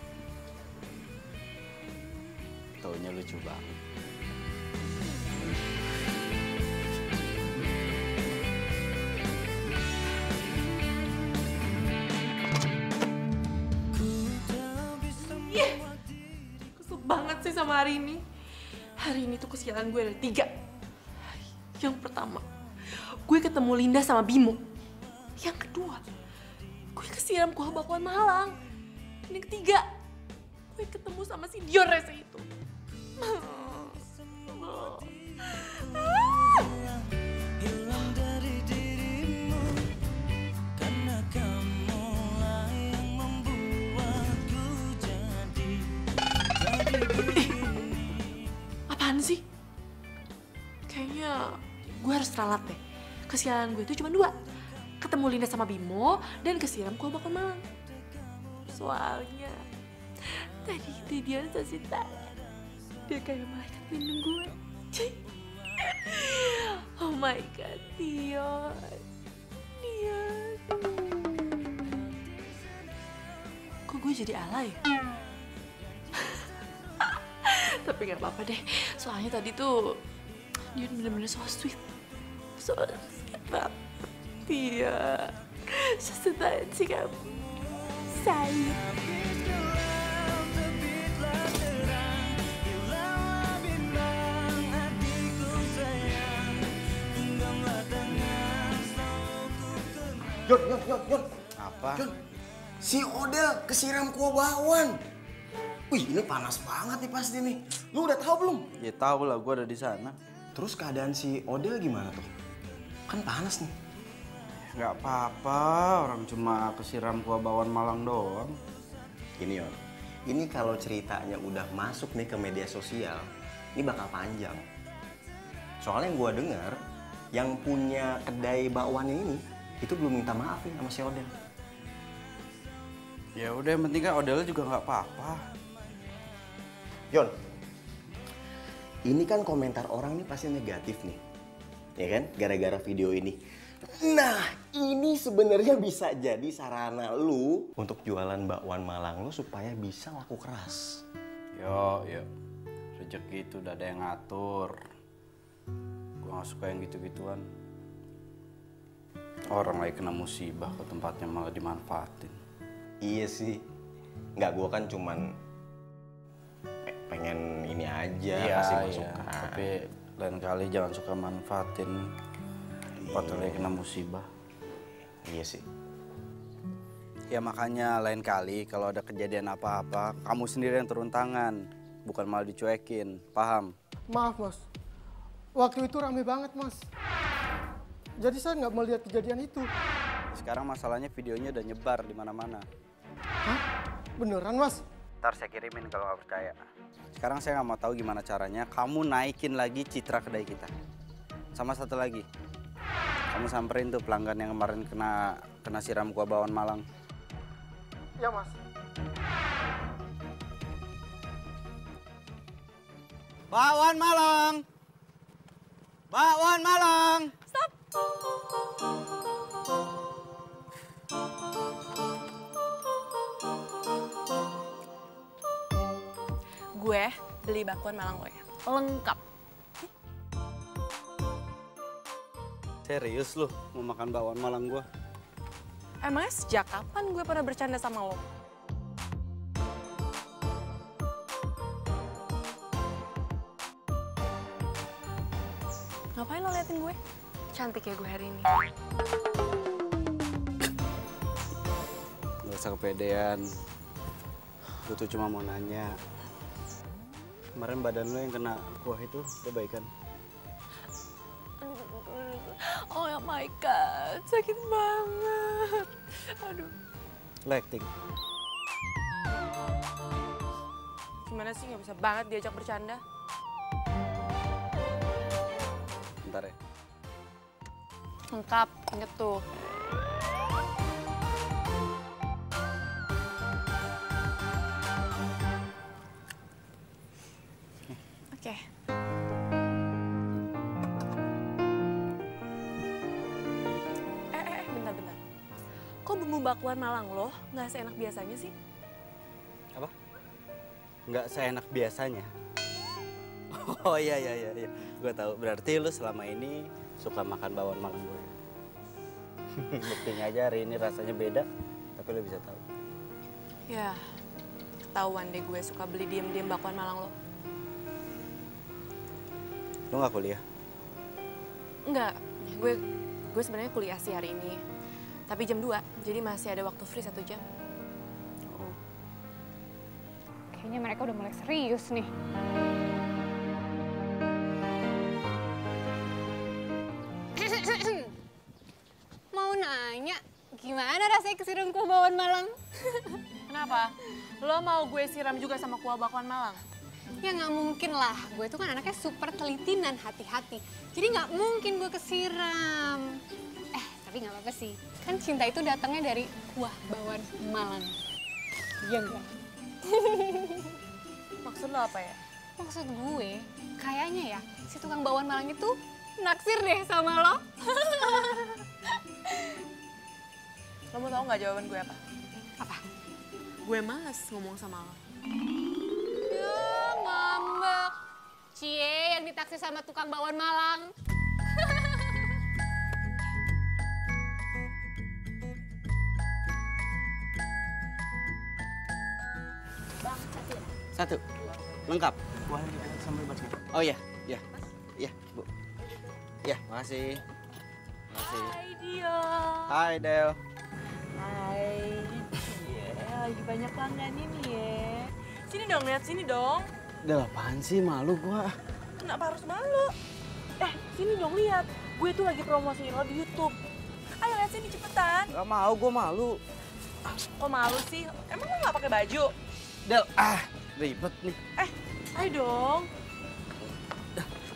Taunya lucu banget. Kesel banget sih sama hari ini. Hari ini tuh kesialan gue ada 3. Yang pertama, gue ketemu Linda sama Bimo. Yang kedua, gue kesiram kuah bakwan Malang. Yang ketiga, gue ketemu sama si Dior rese itu. Apaan sih? Kayaknya gue harus ralat deh. Kesialan gue itu cuma 2. Ketemu Linda sama Bimo dan kesiram kuah bakwan Malang. Soalnya Tadi itu dia kasih tangan. Dia kayak malaikat minum gue. Oh my God, Dion. Dion. Kok gue jadi alay? Tapi gak apa-apa deh. Soalnya tadi tuh Dion bener-bener so sweet. So sweet banget. Dion. Sesuatu sih kamu. Sayang. Yon. Apa? Yon, si Odel kesiram kuah bakwan. Wih, ini panas banget nih pasti nih. Lu udah tahu belum? Ya tahu lah, gue ada di sana. Terus keadaan si Odel gimana tuh? Kan panas nih. Nggak apa-apa, orang cuma kesiram kuah bakwan Malang doang. Gini Yon, ini kalau ceritanya udah masuk nih ke media sosial, ini bakal panjang. Soalnya yang gue dengar, yang punya kedai bakwannya ini, itu belum minta maaf nih sama si Odel. Ya udah, yang penting kan Odel juga nggak apa-apa. Yon, ini kan komentar orang nih pasti negatif nih, ya kan? Gara-gara video ini. Nah, ini sebenarnya bisa jadi sarana lu untuk jualan bakwan Malang lu supaya bisa laku keras. Yo, rezeki itu udah ada yang ngatur. Gue nggak suka yang gitu-gituan. Orang lagi kena musibah ke tempatnya malah dimanfaatin. Iya sih, nggak, gue kan cuman pengen ini aja, kasih masukan. Tapi lain kali jangan suka manfaatin tempat lagi kena musibah. Iya sih. Ya makanya lain kali kalau ada kejadian apa-apa, kamu sendiri yang turun tangan, bukan malah dicuekin, paham? Maaf Mas, waktu itu rame banget Mas. Jadi saya nggak melihat kejadian itu. Sekarang masalahnya videonya udah nyebar di mana-mana. Hah? Beneran Mas? Ntar saya kirimin kalau nggak percaya. Sekarang saya nggak mau tahu gimana caranya kamu naikin lagi citra kedai kita. Sama satu lagi, kamu samperin tuh pelanggan yang kemarin kena siram kuah bakwan Malang. Ya Mas. Bakwan Malang! Bakwan Malang! Stop! Gue beli bakwan Malang lo ya, lengkap. Serius lu mau makan bakwan Malang gua? Emangnya sejak kapan gue pernah bercanda sama lo? Ngapain lo liatin gue? Cantik ya gue hari ini. Gak usah kepedean. Gue tuh cuma mau nanya. Kemarin badan lo yang kena kuah itu udah baikan? Oh my God, sakit banget. Aduh. Lo acting? Gimana sih nggak bisa banget diajak bercanda? Bentar ya. Lengkap, inget tuh. Oke. Bentar. Kok bumbu bakwan Malang lo nggak seenak biasanya sih? Apa? Nggak seenak biasanya? Oh iya. Gue tahu. Berarti lu selama ini suka makan bakwan Malang gue. Buktinya aja hari ini rasanya beda, tapi lu bisa tahu. Ya, ketahuan deh gue suka beli diem-diem bakwan Malang lo. Lu nggak kuliah? Enggak, gue sebenarnya kuliah sih hari ini. Tapi jam 2, jadi masih ada waktu free 1 jam. Oh. Kayaknya mereka udah mulai serius nih. Mau nanya, gimana rasanya kesiram kuah bakwan Malang? Kenapa? Lo mau gue siram juga sama kuah bakwan Malang? Ya nggak mungkin lah, gue tuh kan anaknya super teliti dan hati-hati. Jadi nggak mungkin gue kesiram. Tapi nggak apa-apa sih, kan cinta itu datangnya dari kuah bakwan Malang. Iya nggak? Maksud lo apa ya? Maksud gue, kayaknya ya si tukang bakwan Malang itu naksir deh sama lo. Lo mau tau nggak jawaban gue apa? Apa? Gue males ngomong sama lo. Ya, ngambek. Cie yang ditaksir sama tukang bakwan Malang. Bang, satu ya? Satu. Lengkap. Wah, sambil baca. Oh iya, iya. Iya, Bu. Iya, makasih. Makasih. Hai Dio. Hai, Del. Hai. Lagi banyak pelanggan ini ya. Sini dong, lihat sini dong. Del, apaan sih? Malu gua. Kenapa harus malu? Sini dong lihat. Gue tuh lagi promosiin lo di YouTube. Ayo lihat sini cepetan. Gak mau, gua malu. Kok malu sih? Emang lo nggak pakai baju? Del, ribet nih. Ayo dong.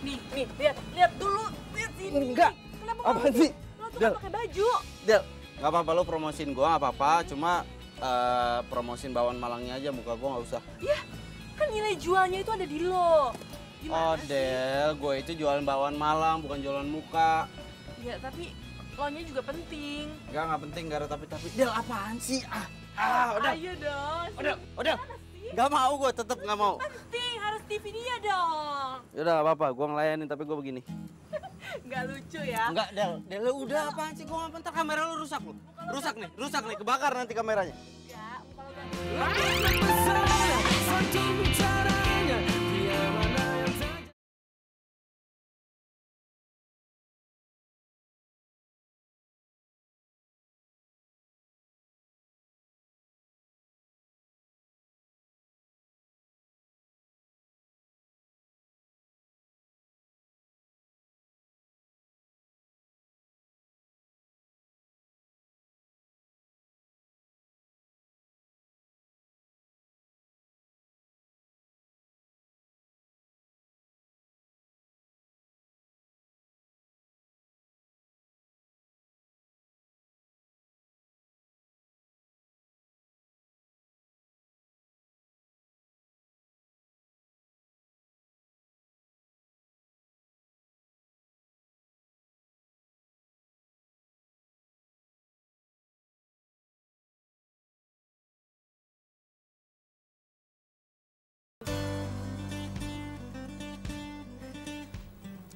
Nih, lihat dulu. Lihat sini. Enggak. Kenapa Apaan sih? Lo tuh Del. nggak pakai baju. Del, gak apa-apa lo promosiin gua, gak apa-apa. Cuma promosiin bakwan Malangnya aja, muka gua gak usah. Ya, kan nilai jualnya itu ada di lo. Oh, Del, gue itu jualan bakwan Malang, bukan jualan muka. Ya, tapi lo-nya juga penting. Gak penting, gak ada tapi-tapi. Del, apaan sih? Udah. Ayo dong. Udah. Gak mau, gue tetep gak mau. Penting, harus TV dia dong. Yaudah, gak apa-apa, gue ngelayanin, tapi gue begini. Nggak lucu ya? Enggak, Del, udah apaan sih? Gue gak bentar, kamera lu rusak lu. Rusak nih, kebakar nanti kameranya.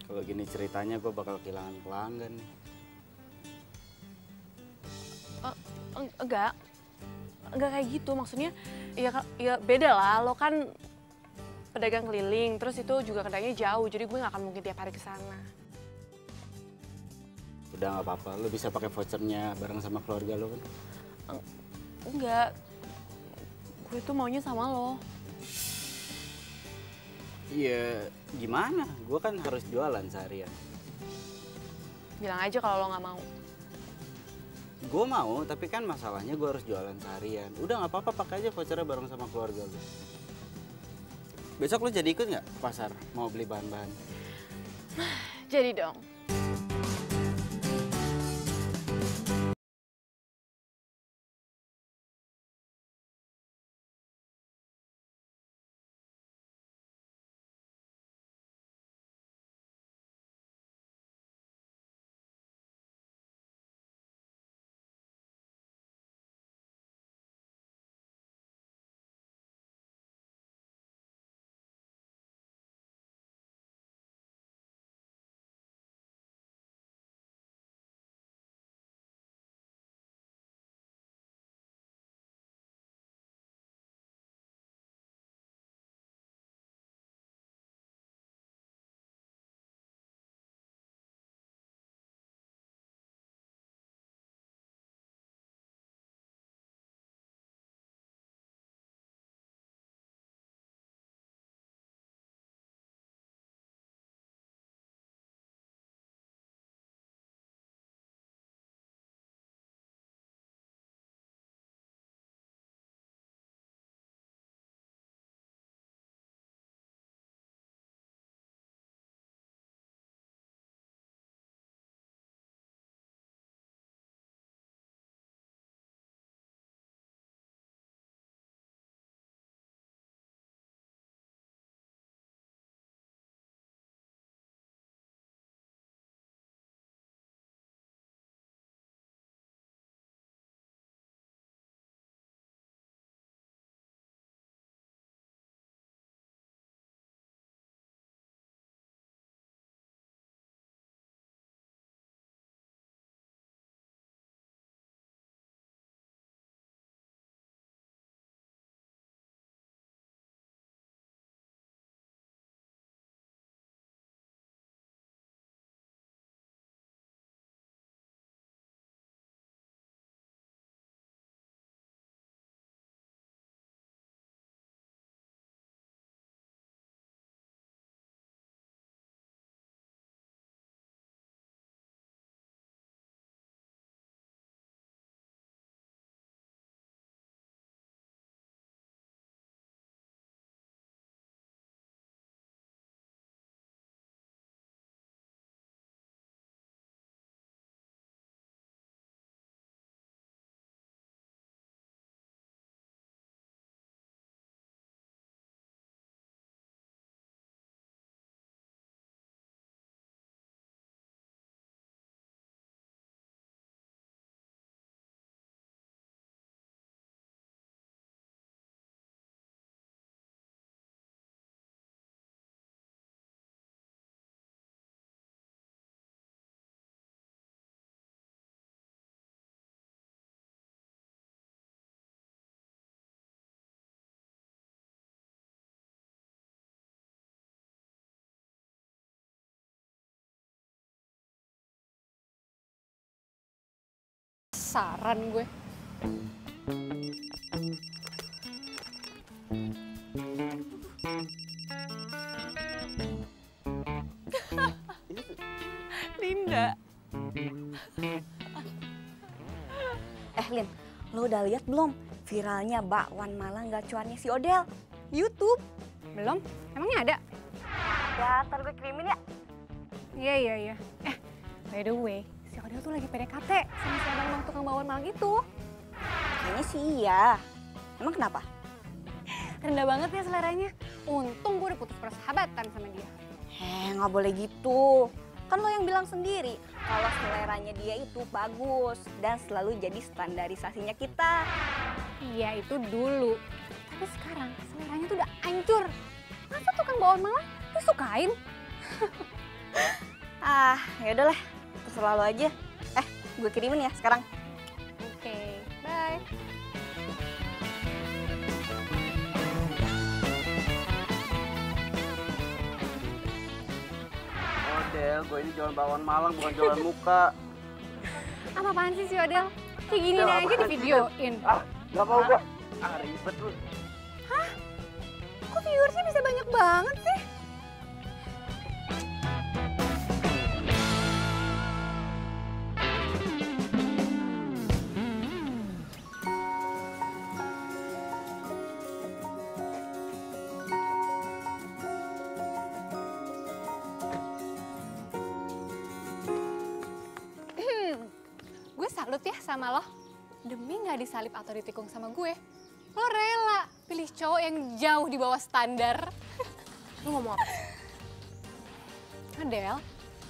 Kalau gini ceritanya gue bakal kehilangan pelanggan nih. Enggak kayak gitu, maksudnya ya beda lah, lo kan pedagang keliling, terus itu juga kedainya jauh, jadi gue gak akan mungkin tiap hari ke sana. Udah gak apa-apa, lo bisa pakai vouchernya bareng sama keluarga lo kan? Enggak, gue tuh maunya sama lo. Iya, gimana? Gue kan harus jualan seharian. Bilang aja kalau lo gak mau. Gue mau, tapi kan masalahnya gue harus jualan seharian. Udah gak apa-apa, pakai aja vouchernya bareng sama keluarga lo. Besok lo jadi ikut nggak ke pasar mau beli bahan-bahan? Jadi dong. Penasaran gue. Linda. Lin, lo udah lihat belum viralnya bakwan Malang gacuannya si Odell? YouTube. Belum? Emangnya ada? Ya, ntar gue kirimin ya. Iya. By the way, si Odell tuh lagi PDKT sama si abang tukang bakwan Malang itu. Kayaknya sih iya. Emang kenapa? Rendah banget ya seleranya. Untung gue udah putus persahabatan sama dia. Nggak boleh gitu. Kan lo yang bilang sendiri kalau seleranya dia itu bagus dan selalu jadi standarisasinya kita. Iya itu dulu. Tapi sekarang seleranya tuh udah hancur. Masa tukang bakwan Malang disukain? Ya udahlah, terserah lo aja. Gue kirimin ya sekarang. Oke, bye. Odel, gue ini jualan bakwan Malang bukan jualan muka. Apaan sih si Odell? Kayak gini aja di videoin. Gak mau gue. Ribet lu. Hah? Kok viewersnya bisa banyak banget sih? Gue salut ya sama lo. Demi gak disalip atau ditikung sama gue, lo rela pilih cowok yang jauh di bawah standar. Lo ngomong apa? Adel,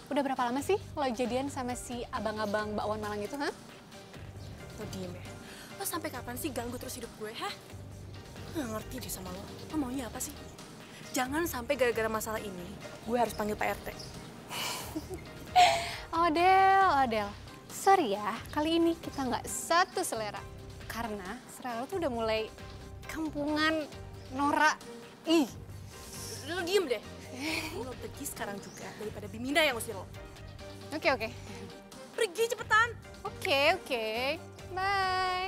udah berapa lama sih lo jadian sama si abang-abang bakwan Malang itu, ha? Lo diem ya. Lo sampai kapan sih ganggu terus hidup gue, ha? Nggak ngerti deh sama lo. Lo maunya apa sih? Jangan sampai gara-gara masalah ini, gue harus panggil Pak RT. Odel. Sorry ya, kali ini kita nggak satu selera. Karena selera lo tuh udah mulai kampungan, norak. Ih. Lo diem deh. Lo pergi sekarang juga daripada Biminda yang usir lo. Oke. Pergi cepetan. Oke. Bye.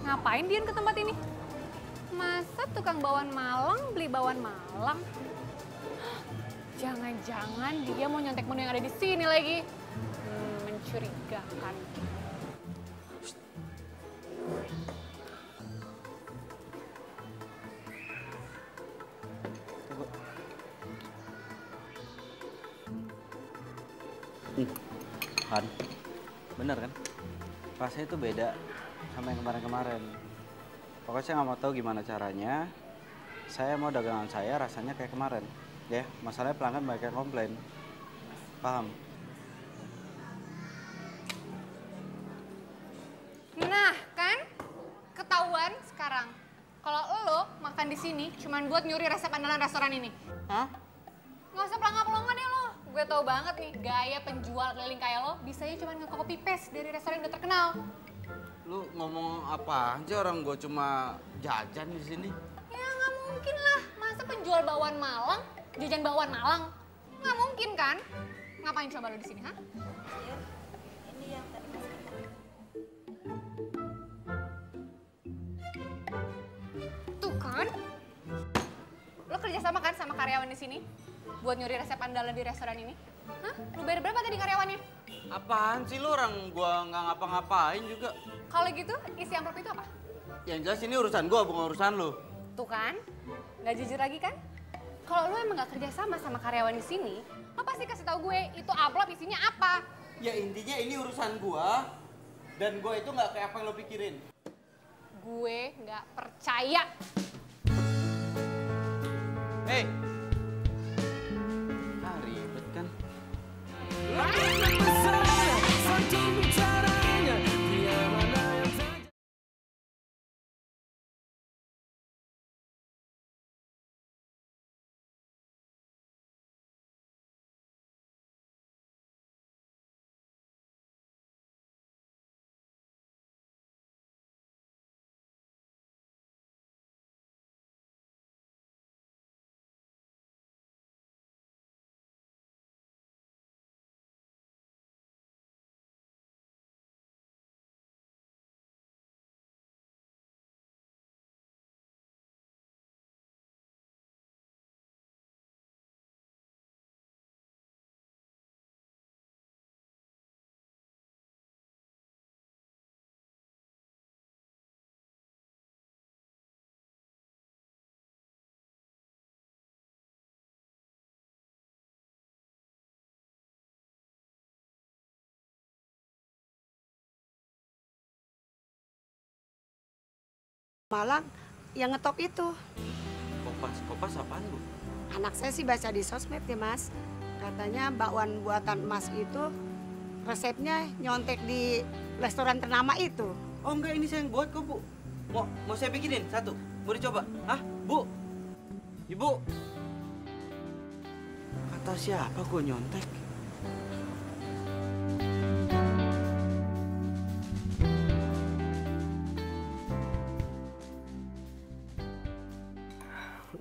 Ngapain Dian ke tempat ini? Masa tukang bakwan Malang beli bakwan Malang? Jangan-jangan dia mau nyontek menu yang ada di sini lagi. Mencurigakan. Kan, bener kan? Rasanya itu beda sama yang kemarin-kemarin. Pokoknya saya nggak mau tahu gimana caranya. Saya mau dagangan saya rasanya kayak kemarin. Ya, masalahnya pelanggan banyak yang komplain. Paham? Nah, kan? Ketahuan sekarang. Kalau lo makan di sini cuman buat nyuri resep andalan restoran ini. Hah? Nggak usah pelangga-pelonga deh lo. Gue tau banget nih, gaya penjual keliling kayak lo bisanya cuma nge-copy paste dari restoran yang udah terkenal. Lu ngomong apa sih, orang gue cuma jajan di sini? Ya nggak mungkin lah, masa penjual bakwan Malang jajan bakwan Malang? Nggak mungkin kan? Ngapain coba lo di sini, ha? Ini yang tadi Tuh kan? Lo kerja sama kan sama karyawan di sini? Buat nyuri resep andalan di restoran ini? Hah? Lo bayar berapa tadi karyawannya? Apaan sih lu, orang gua nggak ngapa-ngapain juga. Kalau gitu, isi amplop itu apa? Yang jelas ini urusan gua, bukan urusan lu. Tuh kan? Nggak jujur lagi kan? Kalau lo emang nggak kerja sama sama karyawan di sini, lo pasti kasih tahu gue itu amplop isinya apa. Ya intinya ini urusan gua, dan gua itu nggak kayak apa yang lo pikirin. Gue nggak percaya. Hey, Malang yang ngetop itu. Kopas apaan, Bu? Anak saya sih baca di sosmed ya, Mas. Katanya bakwan buatan Mas itu resepnya nyontek di restoran ternama itu. Oh enggak, ini saya yang buat kok, Bu. Mau saya bikinin satu? Mau dicoba? Hah, Bu? Ibu? Kata siapa gua nyontek?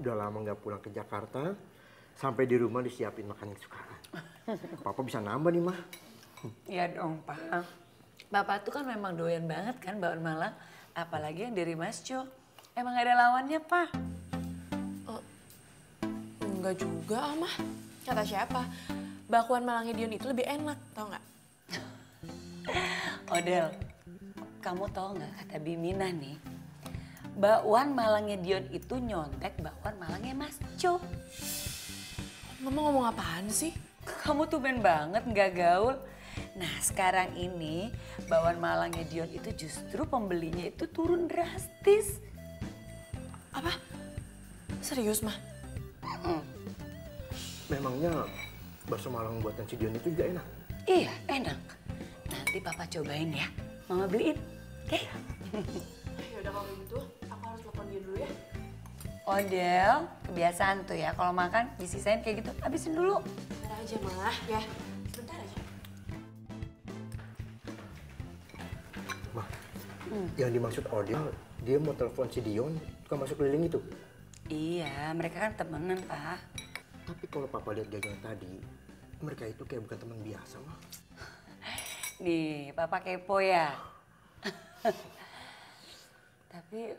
Udah lama nggak pulang ke Jakarta, sampai di rumah disiapin makanan kesukaan. Papa bisa nambah nih, Mah. Ya dong, Pak. Bapak tuh kan memang doyan banget kan bakwan Malang. Apalagi yang dari Mas Jo. Emang gak ada lawannya, Pak. Enggak juga, Mah. Kata siapa? Bakwan Malangnya Dion itu lebih enak, tau nggak? Odel, kamu tau nggak kata Bimina nih? Bakwan Malangnya Dion itu nyontek bakwan Malangnya Mas Jo. Mama ngomong apaan sih? Kamu tuh ben banget nggak gaul. Nah sekarang ini bakwan Malangnya Dion itu justru pembelinya itu turun drastis. Apa? Serius, Mah? Memangnya bakso Malang buatan si Dion itu juga enak? Iya enak. Nanti Papa cobain ya. Mama beliin. Oke? Ya udah kalau gitu, aku harus telepon dia dulu ya. Odel, kebiasaan tuh ya kalau makan disisain kayak gitu. Habisin dulu. Bentar aja, Mah. Ya, sebentar aja. Mah, yang dimaksud Odel, dia mau telepon si Dion, tukang masuk keliling itu? Iya, mereka kan temenan, Pak. Tapi kalau Papa lihat gayanya tadi, mereka itu kayak bukan teman biasa, Mah. Nih, Papa kepo ya. Tapi,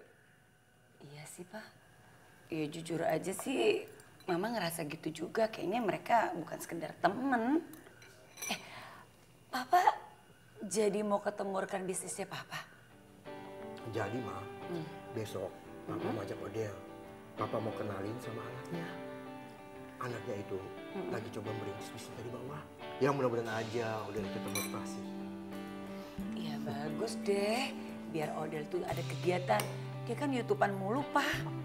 iya sih, Pak. Ya jujur aja sih, Mama ngerasa gitu juga. Kayaknya mereka bukan sekedar temen. Papa jadi mau ketemu rekan bisnisnya Papa? Jadi, Mah, besok Papa mau ajak Odel. Papa mau kenalin sama anaknya. Anaknya itu lagi coba merintis bisnis dari bawah. Ya mudah-mudahan aja Odel itu termotivasi. Iya bagus deh. Biar Odel tuh ada kegiatan. Dia kan YouTubean mulu, Pak.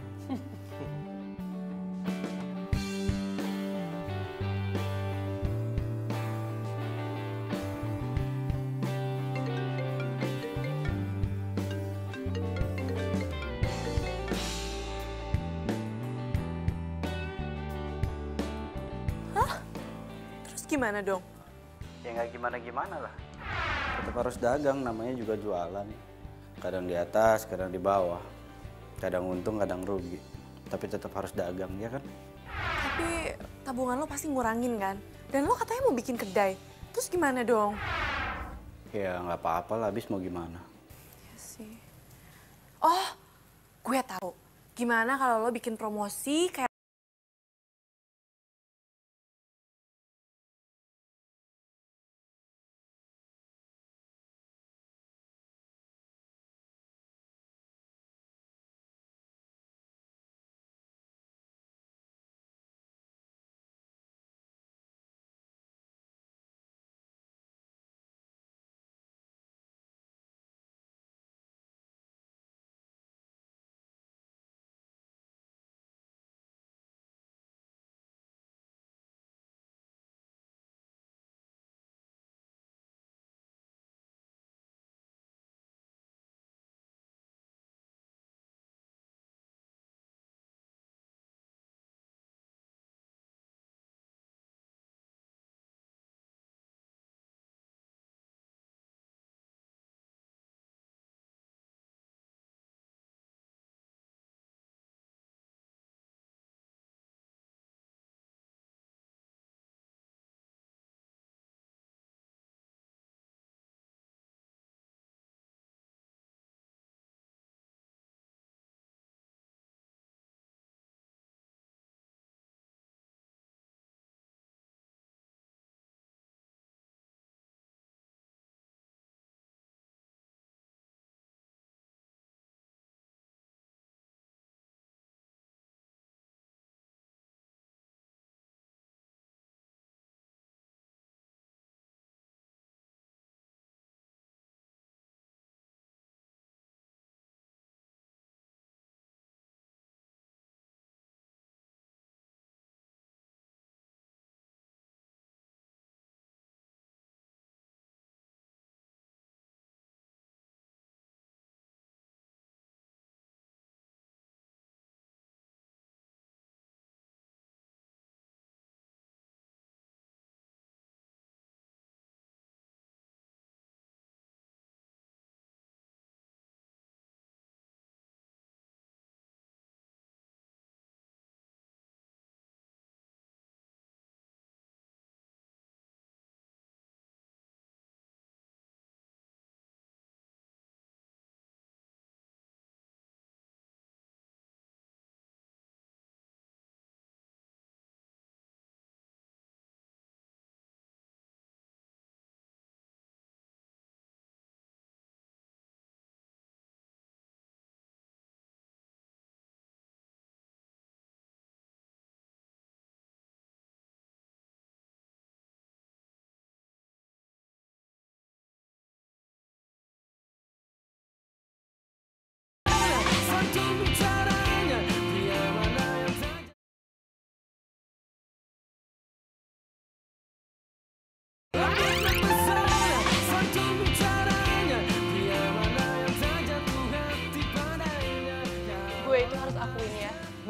Gimana dong? Ya nggak gimana-gimana lah. Tetap harus dagang, namanya juga jualan. Kadang di atas, kadang di bawah. Kadang untung, kadang rugi. Tapi tetap harus dagang, ya kan? Tapi tabungan lo pasti ngurangin kan? Dan lo katanya mau bikin kedai. Terus gimana dong? Ya nggak apa-apa lah, habis mau gimana. Ya sih. Oh, gue tahu. Gimana kalau lo bikin promosi kayak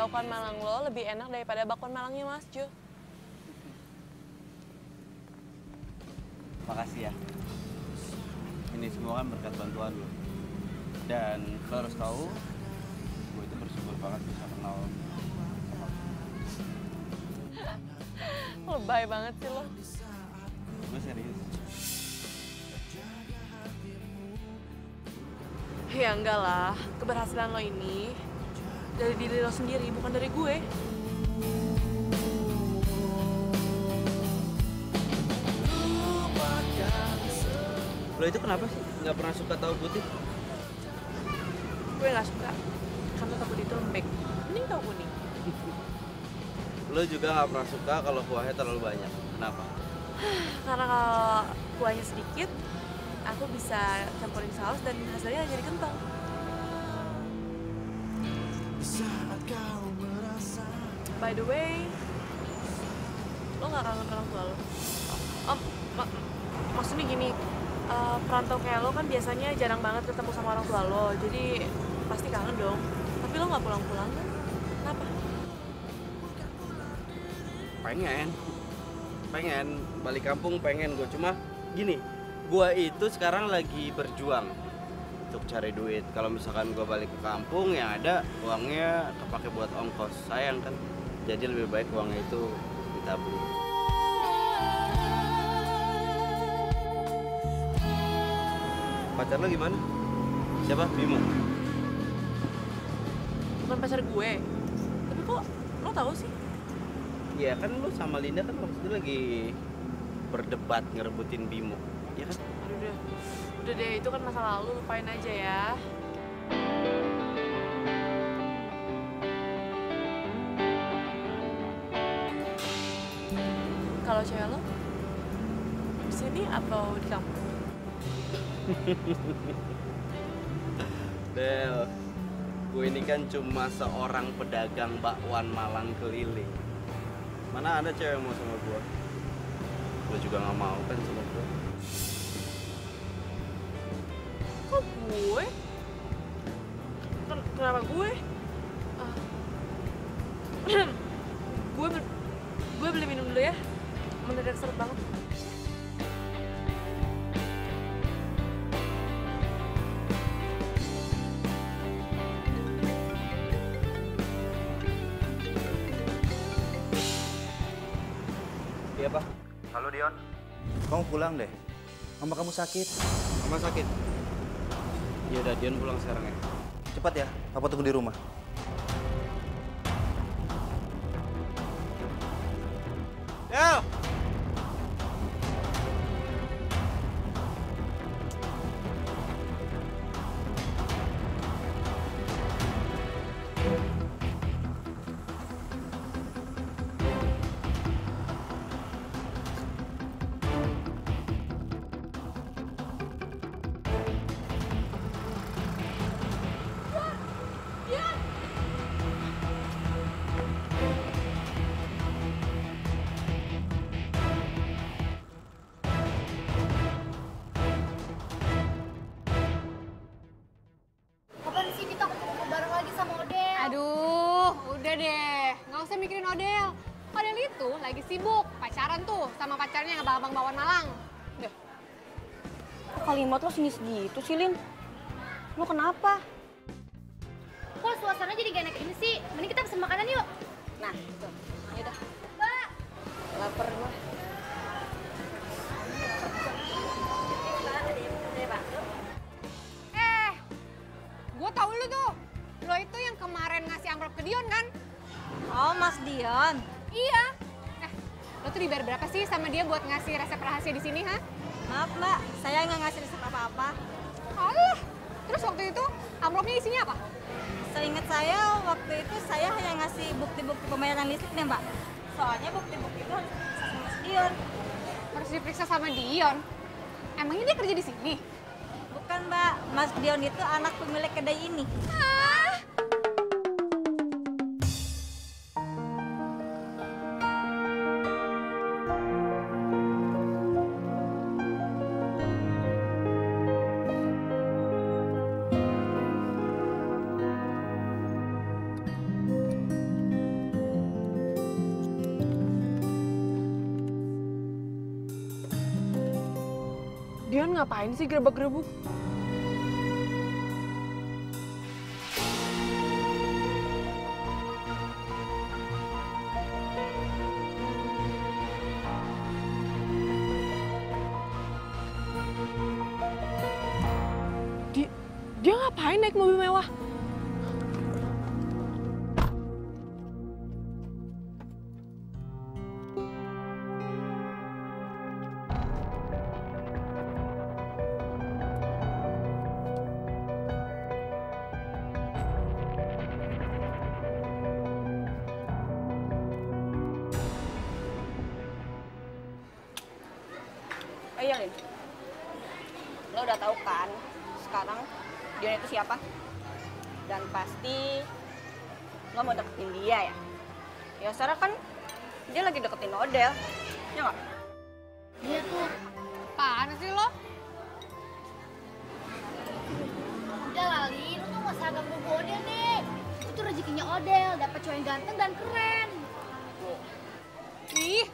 bakwan Malang lo lebih enak daripada bakwan Malangnya Mas Jo. Makasih ya. Ini semua kan berkat bantuan lo. Dan lo harus tahu, gue itu bersyukur banget bisa kenal lo. Lebay banget sih lo. Gue serius. Ya enggak lah, keberhasilan lo ini dari diri lo sendiri, bukan dari gue. Lo itu kenapa sih nggak pernah suka tahu putih? Gue nggak suka, karena tahu putih itu lembek. Mending tahu kuning. Lo juga nggak pernah suka kalau kuahnya terlalu banyak. Kenapa? Karena kalau kuahnya sedikit, aku bisa campurin saus dan hasilnya jadi kental. By the way, lo nggak kangen orang tua lo? Maksudnya gini, perantau kayak lo kan biasanya jarang banget ketemu sama orang tua lo, jadi pasti kangen dong. Tapi lo nggak pulang-pulang kan? Kenapa? Pengen balik kampung, pengen gue. Cuma gini, gue itu sekarang lagi berjuang untuk cari duit. Kalau misalkan gue balik ke kampung, yang ada uangnya kepake buat ongkos. Sayang kan? Jadi lebih baik uangnya itu ditabung. Pacar lo gimana? Siapa? Bimo? Bukan pacar gue. Tapi kok lo tahu sih? Iya kan lo sama Linda kan waktu itu lagi berdebat ngerebutin Bimo. Iya kan? Udah deh, itu kan masa lalu, lupain aja ya. Kalau cewek lo, di sini atau di kampung? Del, gue ini kan cuma seorang pedagang bakwan Malang keliling. Mana ada cewek yang mau sama gue? Lo juga gak mau kan sama gue? Kok gue? Kenapa gue? Gue beli minum dulu ya. Mendadak seret banget. Iya, Pak. Halo Dion, kamu pulang deh. Mama kamu sakit. Mama sakit? Ya udah, Dion pulang sekarang ya. Cepat ya, Papa tunggu di rumah. Del! Kapan sih kita ketemu bareng lagi sama Odel? Aduh, udah deh. Nggak usah mikirin Odel. Odel itu lagi sibuk pacaran tuh sama pacarnya yang abang-abang bawaan Malang. Udah. Kalimat lo sinis gitu sih, Lin. Lo kenapa? Kok suasana jadi gak enak ini sih? Mending kita pesen makanan yuk. Nah, tuh. Yaudah. Mbak. Laper gue. Gue tau lu tuh. Lo itu yang kemarin ngasih amplop ke Dion kan? Oh, Mas Dion. Iya. Lo tuh dibayar berapa sih sama dia buat ngasih resep rahasia di sini, ha? Maaf, Mbak. Saya nggak ngasih resep apa-apa. Alah. Terus waktu itu amplopnya isinya apa? Seingat saya, waktu itu saya hanya ngasih bukti-bukti pembayaran listriknya, Mbak. Soalnya bukti-bukti itu harus diperiksa sama Mas Dion. Harus diperiksa sama Dion? Emangnya dia kerja di sini? Bukan, Mbak. Mas Dion itu anak pemilik kedai ini. Dion ngapain sih gerebek-gerebuk? Dia ngapain naik mobil mewah? Oh iya, Lin. Lo udah tahu kan sekarang Dion itu siapa? Dan pasti lo mau deketin dia ya? Ya sekarang kan dia lagi deketin Odel, ya nggak? Iya tuh. Apaan sih lo? Udah Lali, lu tuh gak usah ganggu Odel deh. Itu rezekinya Odel, dapet cowok yang ganteng dan keren. Ih,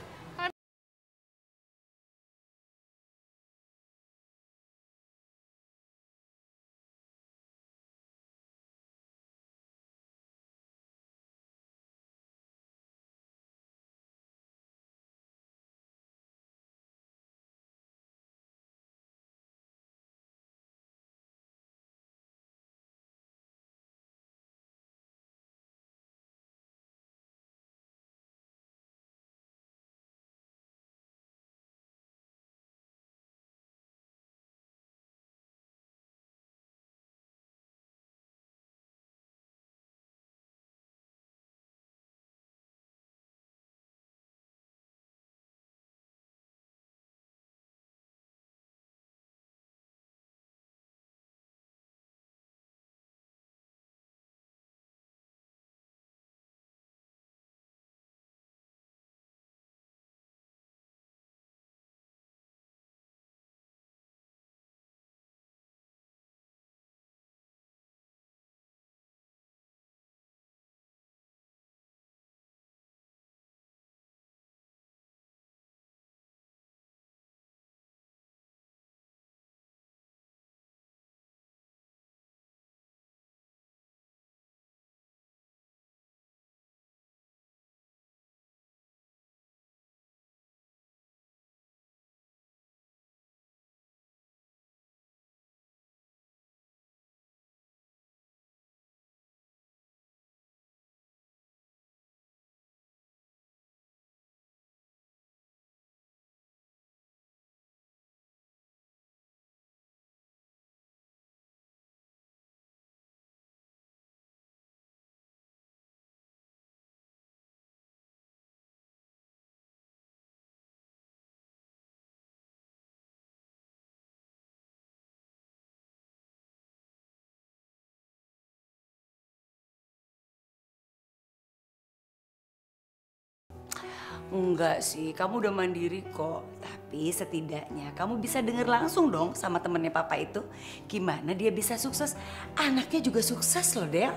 Enggak sih, kamu udah mandiri kok. Tapi setidaknya kamu bisa denger langsung dong sama temennya papa itu. Gimana dia bisa sukses? Anaknya juga sukses loh, Del.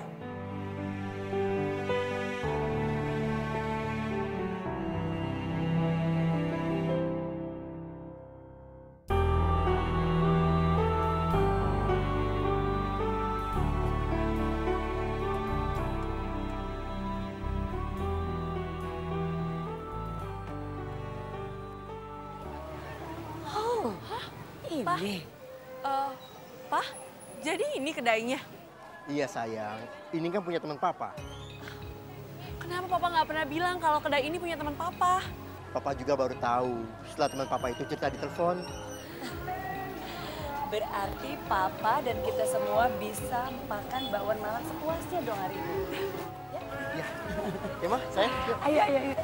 Ini. Pak, jadi ini kedainya? Iya sayang, ini kan punya teman papa. Kenapa papa nggak pernah bilang kalau kedai ini punya teman papa? Papa juga baru tahu setelah teman papa itu cerita di telepon. Berarti papa dan kita semua bisa makan bakwan Malang sepuasnya dong hari ini. Ya, ya mah, sayang. Yuk. Ayo, ayo, ayo.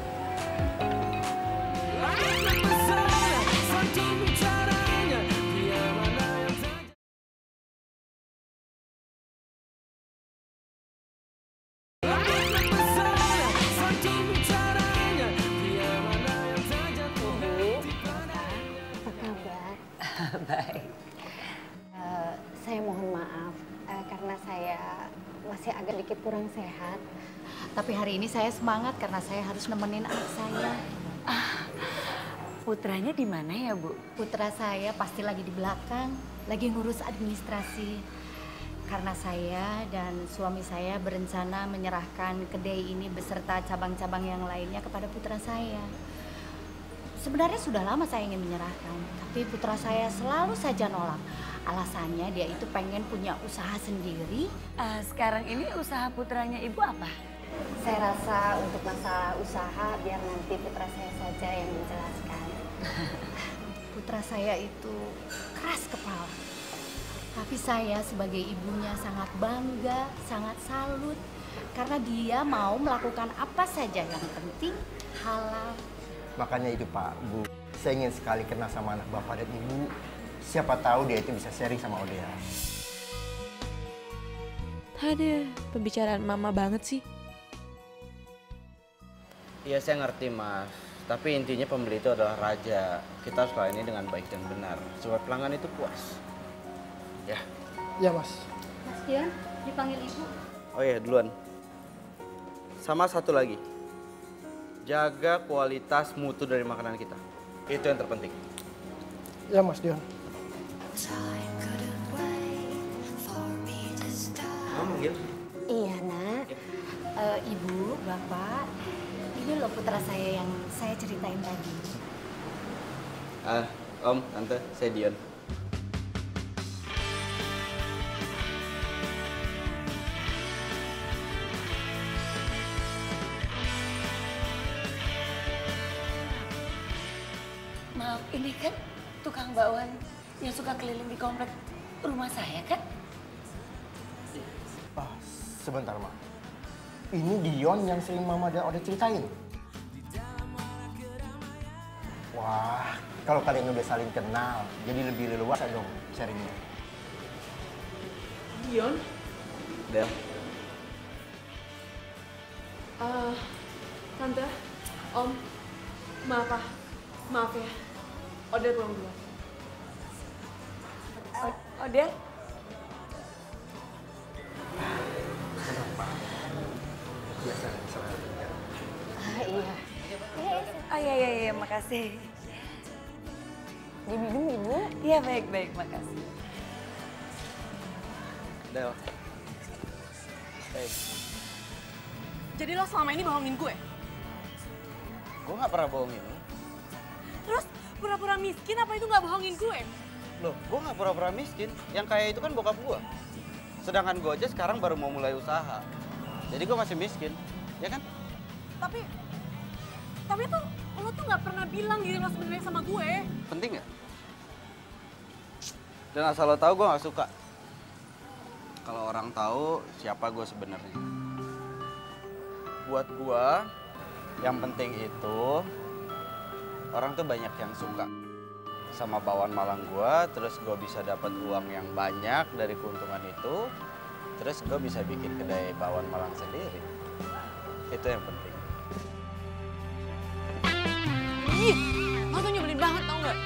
Baik. Saya mohon maaf karena saya masih agak dikit kurang sehat. Tapi hari ini saya semangat karena saya harus nemenin anak saya. Putranya di mana ya, Bu? Putra saya pasti lagi di belakang, lagi ngurus administrasi. Karena saya dan suami saya berencana menyerahkan kedai ini beserta cabang-cabang yang lainnya kepada putra saya. Sebenarnya sudah lama saya ingin menyerahkan, tapi putra saya selalu saja nolak. Alasannya dia itu pengen punya usaha sendiri. Sekarang ini usaha putranya Ibu apa? Saya rasa untuk masalah usaha biar nanti putra saya saja yang menjelaskan. Putra saya itu keras kepala. Tapi saya sebagai ibunya sangat bangga, sangat salut. Karena dia mau melakukan apa saja yang penting halal. Makanya itu Pak, Bu. Saya ingin sekali kenal sama anak Bapak dan Ibu. Siapa tahu dia itu bisa sharing sama Odea. Ada pembicaraan mama banget sih. Iya saya ngerti Mas, tapi intinya pembeli itu adalah raja. Kita harus layani dengan baik dan benar, supaya pelanggan itu puas. Ya. Iya Mas. Mas Dian, dipanggil Ibu. Oh iya, duluan. Sama satu lagi, jaga kualitas mutu dari makanan kita. Itu yang terpenting. Ya Mas Dion. Kamu manggil? Iya nak. Ibu, Bapak, ini loh putra saya yang saya ceritain tadi. Om, Tante, saya Dion. Maaf, ini kan tukang bakwan yang suka keliling di komplek rumah saya kan? Sebentar, Ma. Ini Dion yang sering Mama dan Ode ceritain. Wah, kalau kalian udah saling kenal, jadi lebih leluasa dong sharingnya. Dion? Del. Tante, Om, maaf ya. Odel pulang duluan. Odel? Biasa, Iya. Oh iya, makasih. Diminum Ibu? Iya, baik, makasih. Del. Hey. Jadi lo selama ini bohongin gue? Gue gak pernah bohongin lo. Terus pura-pura miskin apa itu nggak bohongin gue? Loh, gue gak pura-pura miskin. Yang kaya itu kan bokap gue. Sedangkan gue aja sekarang baru mau mulai usaha. Jadi gue masih miskin, ya kan? Tapi tuh lo tuh nggak pernah bilang diri lo sebenarnya sama gue. Penting nggak? Dan asal lo tahu gue nggak suka. Kalau orang tahu siapa gue sebenarnya. Buat gue, yang penting itu orang tuh banyak yang suka sama bakwan Malang gue, terus gue bisa dapat uang yang banyak dari keuntungan itu, terus gue bisa bikin kedai bakwan Malang sendiri. Itu yang penting. Ih, lo tuh nyebelin banget tau nggak?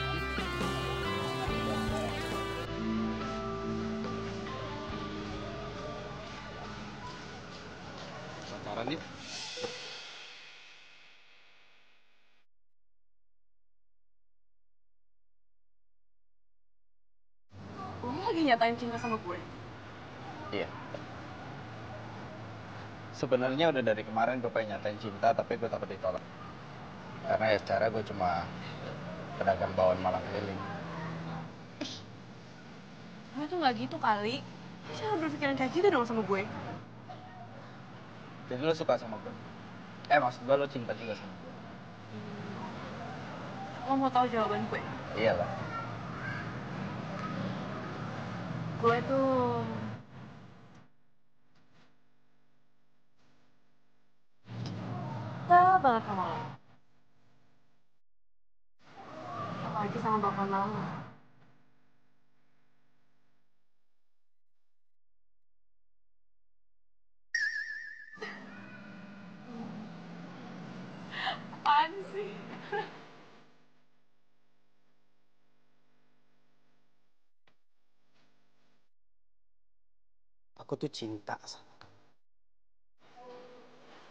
Pacaran yuk. Lo lagi nyatain cinta sama gue? Iya. Sebenarnya udah dari kemarin gue pengen nyatain cinta, tapi gue takut ditolak. Karena ya secara gue cuma pedagang bakwan Malang keliling. Gue tuh nggak gitu kali. Siapa berpikiran kayak gitu dong sama gue? Jadi lo suka sama gue? Maksud gue lo cinta juga sama gue? Lo mau tahu jawaban gue? Iyalah. Gue tuh suka banget sama lo. Apalagi sama bakwan Malang. Apaan sih? Aku tuh cinta.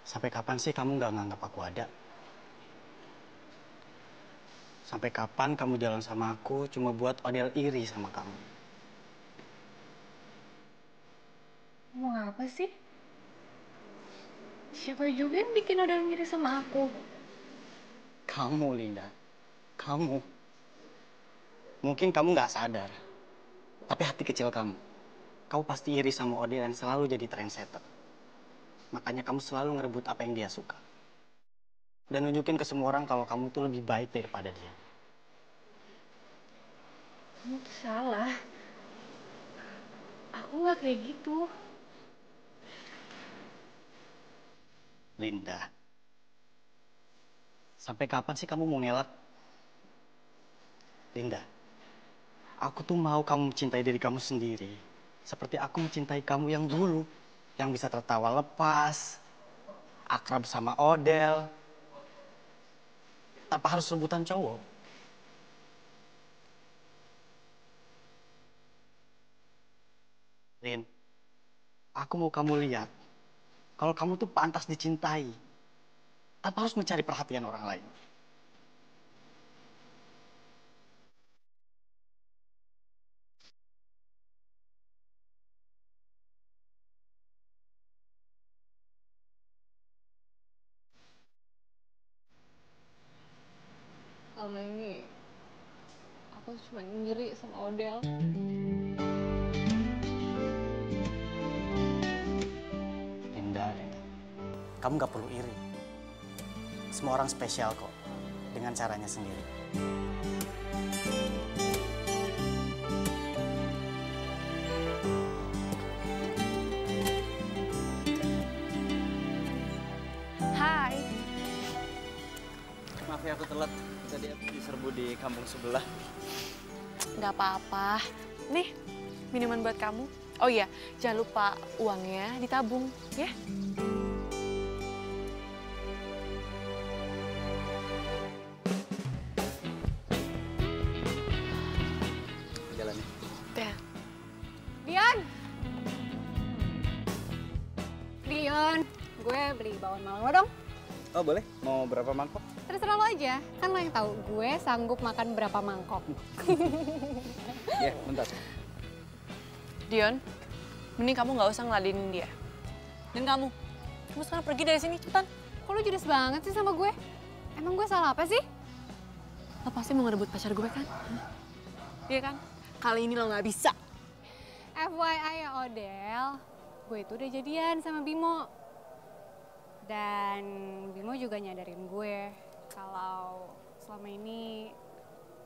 Sampai kapan sih kamu nggak nganggap aku ada? Sampai kapan kamu jalan sama aku cuma buat Odell iri sama kamu? Ngomong apa sih? Siapa juga yang bikin Odell ngiri sama aku? Kamu, Linda. Kamu. Mungkin kamu nggak sadar. Tapi hati kecil kamu. Kamu pasti iri sama Odell dan selalu jadi trendsetter. Makanya kamu selalu ngerebut apa yang dia suka. Dan nunjukin ke semua orang kalau kamu tuh lebih baik daripada dia. Kamu tuh salah. Aku nggak kayak gitu. Linda. Sampai kapan sih kamu mau ngelak? Linda. Aku tuh mau kamu mencintai diri kamu sendiri. Seperti aku mencintai kamu yang dulu. Yang bisa tertawa lepas. Akrab sama Odell. Tanpa harus rebutan cowok. Lin, aku mau kamu lihat. Kalau kamu tuh pantas dicintai. Tanpa harus mencari perhatian orang lain. Selama ini aku cuma ngiri sama Odell. Linda. Kamu gak perlu iri. Semua orang spesial kok. Dengan caranya sendiri. Hai. Maaf ya aku telat. Tadi aku diserbu di kampung sebelah. Nggak apa-apa. Nih, minuman buat kamu. Oh iya, jangan lupa uangnya ditabung, ya. Jalannya. Ya. Dion! Dion, gue beli bawang malang lo dong. Oh boleh, mau berapa mangkok? Terserah lo aja, kan lo yang tahu gue sanggup makan berapa mangkok. Ya, bentar. Dion, mending kamu nggak usah ngeladenin dia. Dan kamu sekarang pergi dari sini, cepetan. Kok lo judes banget sih sama gue? Emang gue salah apa sih? Lo pasti mau ngerebut pacar gue kan? Iya kan? Kali ini lo nggak bisa. FYI ya Odell, gue itu udah jadian sama Bimo. Dan Bimo juga nyadarin gue kalau selama ini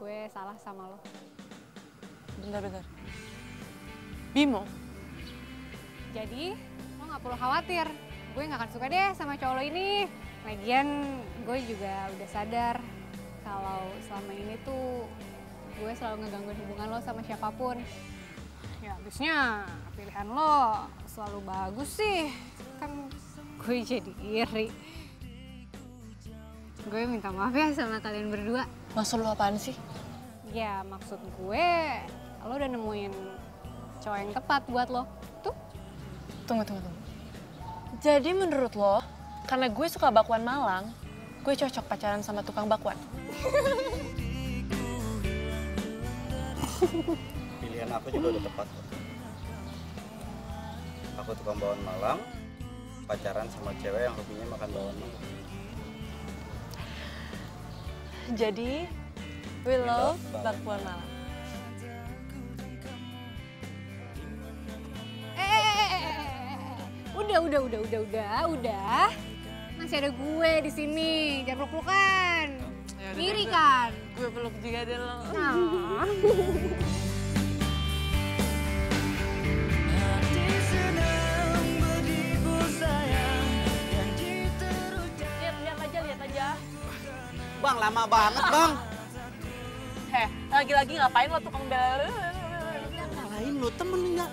gue salah sama lo. Bentar. Bimo? Jadi lo gak perlu khawatir, gue gak akan suka deh sama cowok lo ini. Lagian gue juga udah sadar kalau selama ini tuh gue selalu ngegangguin hubungan lo sama siapapun. Ya habisnya pilihan lo selalu bagus sih, kan gue jadi iri. Gue minta maaf ya sama kalian berdua. Maksud lo apaan sih? Ya maksud gue, lo udah nemuin cowok yang tepat buat lo. Tuh. Tunggu. Jadi menurut lo, karena gue suka bakwan Malang, gue cocok pacaran sama tukang bakwan? Pilihan aku juga udah tepat. Aku tukang bawang Malang, pacaran sama cewek yang hobinya makan bawang Malang. Jadi, we love bakwan Malang. Udah. Masih ada gue di sini, jangan peluk-pelukan. Iri kan? Gue peluk juga deh lo. Nah. Lihat aja. Bang, lama banget bang. Lagi-lagi ngapain lo tukang bel? Ngapain lo, temen nggak?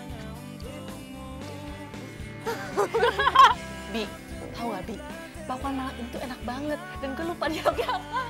Bi, tahu nggak Bi? Bakwan Malang itu enak banget dan gue lupa dialognya apa.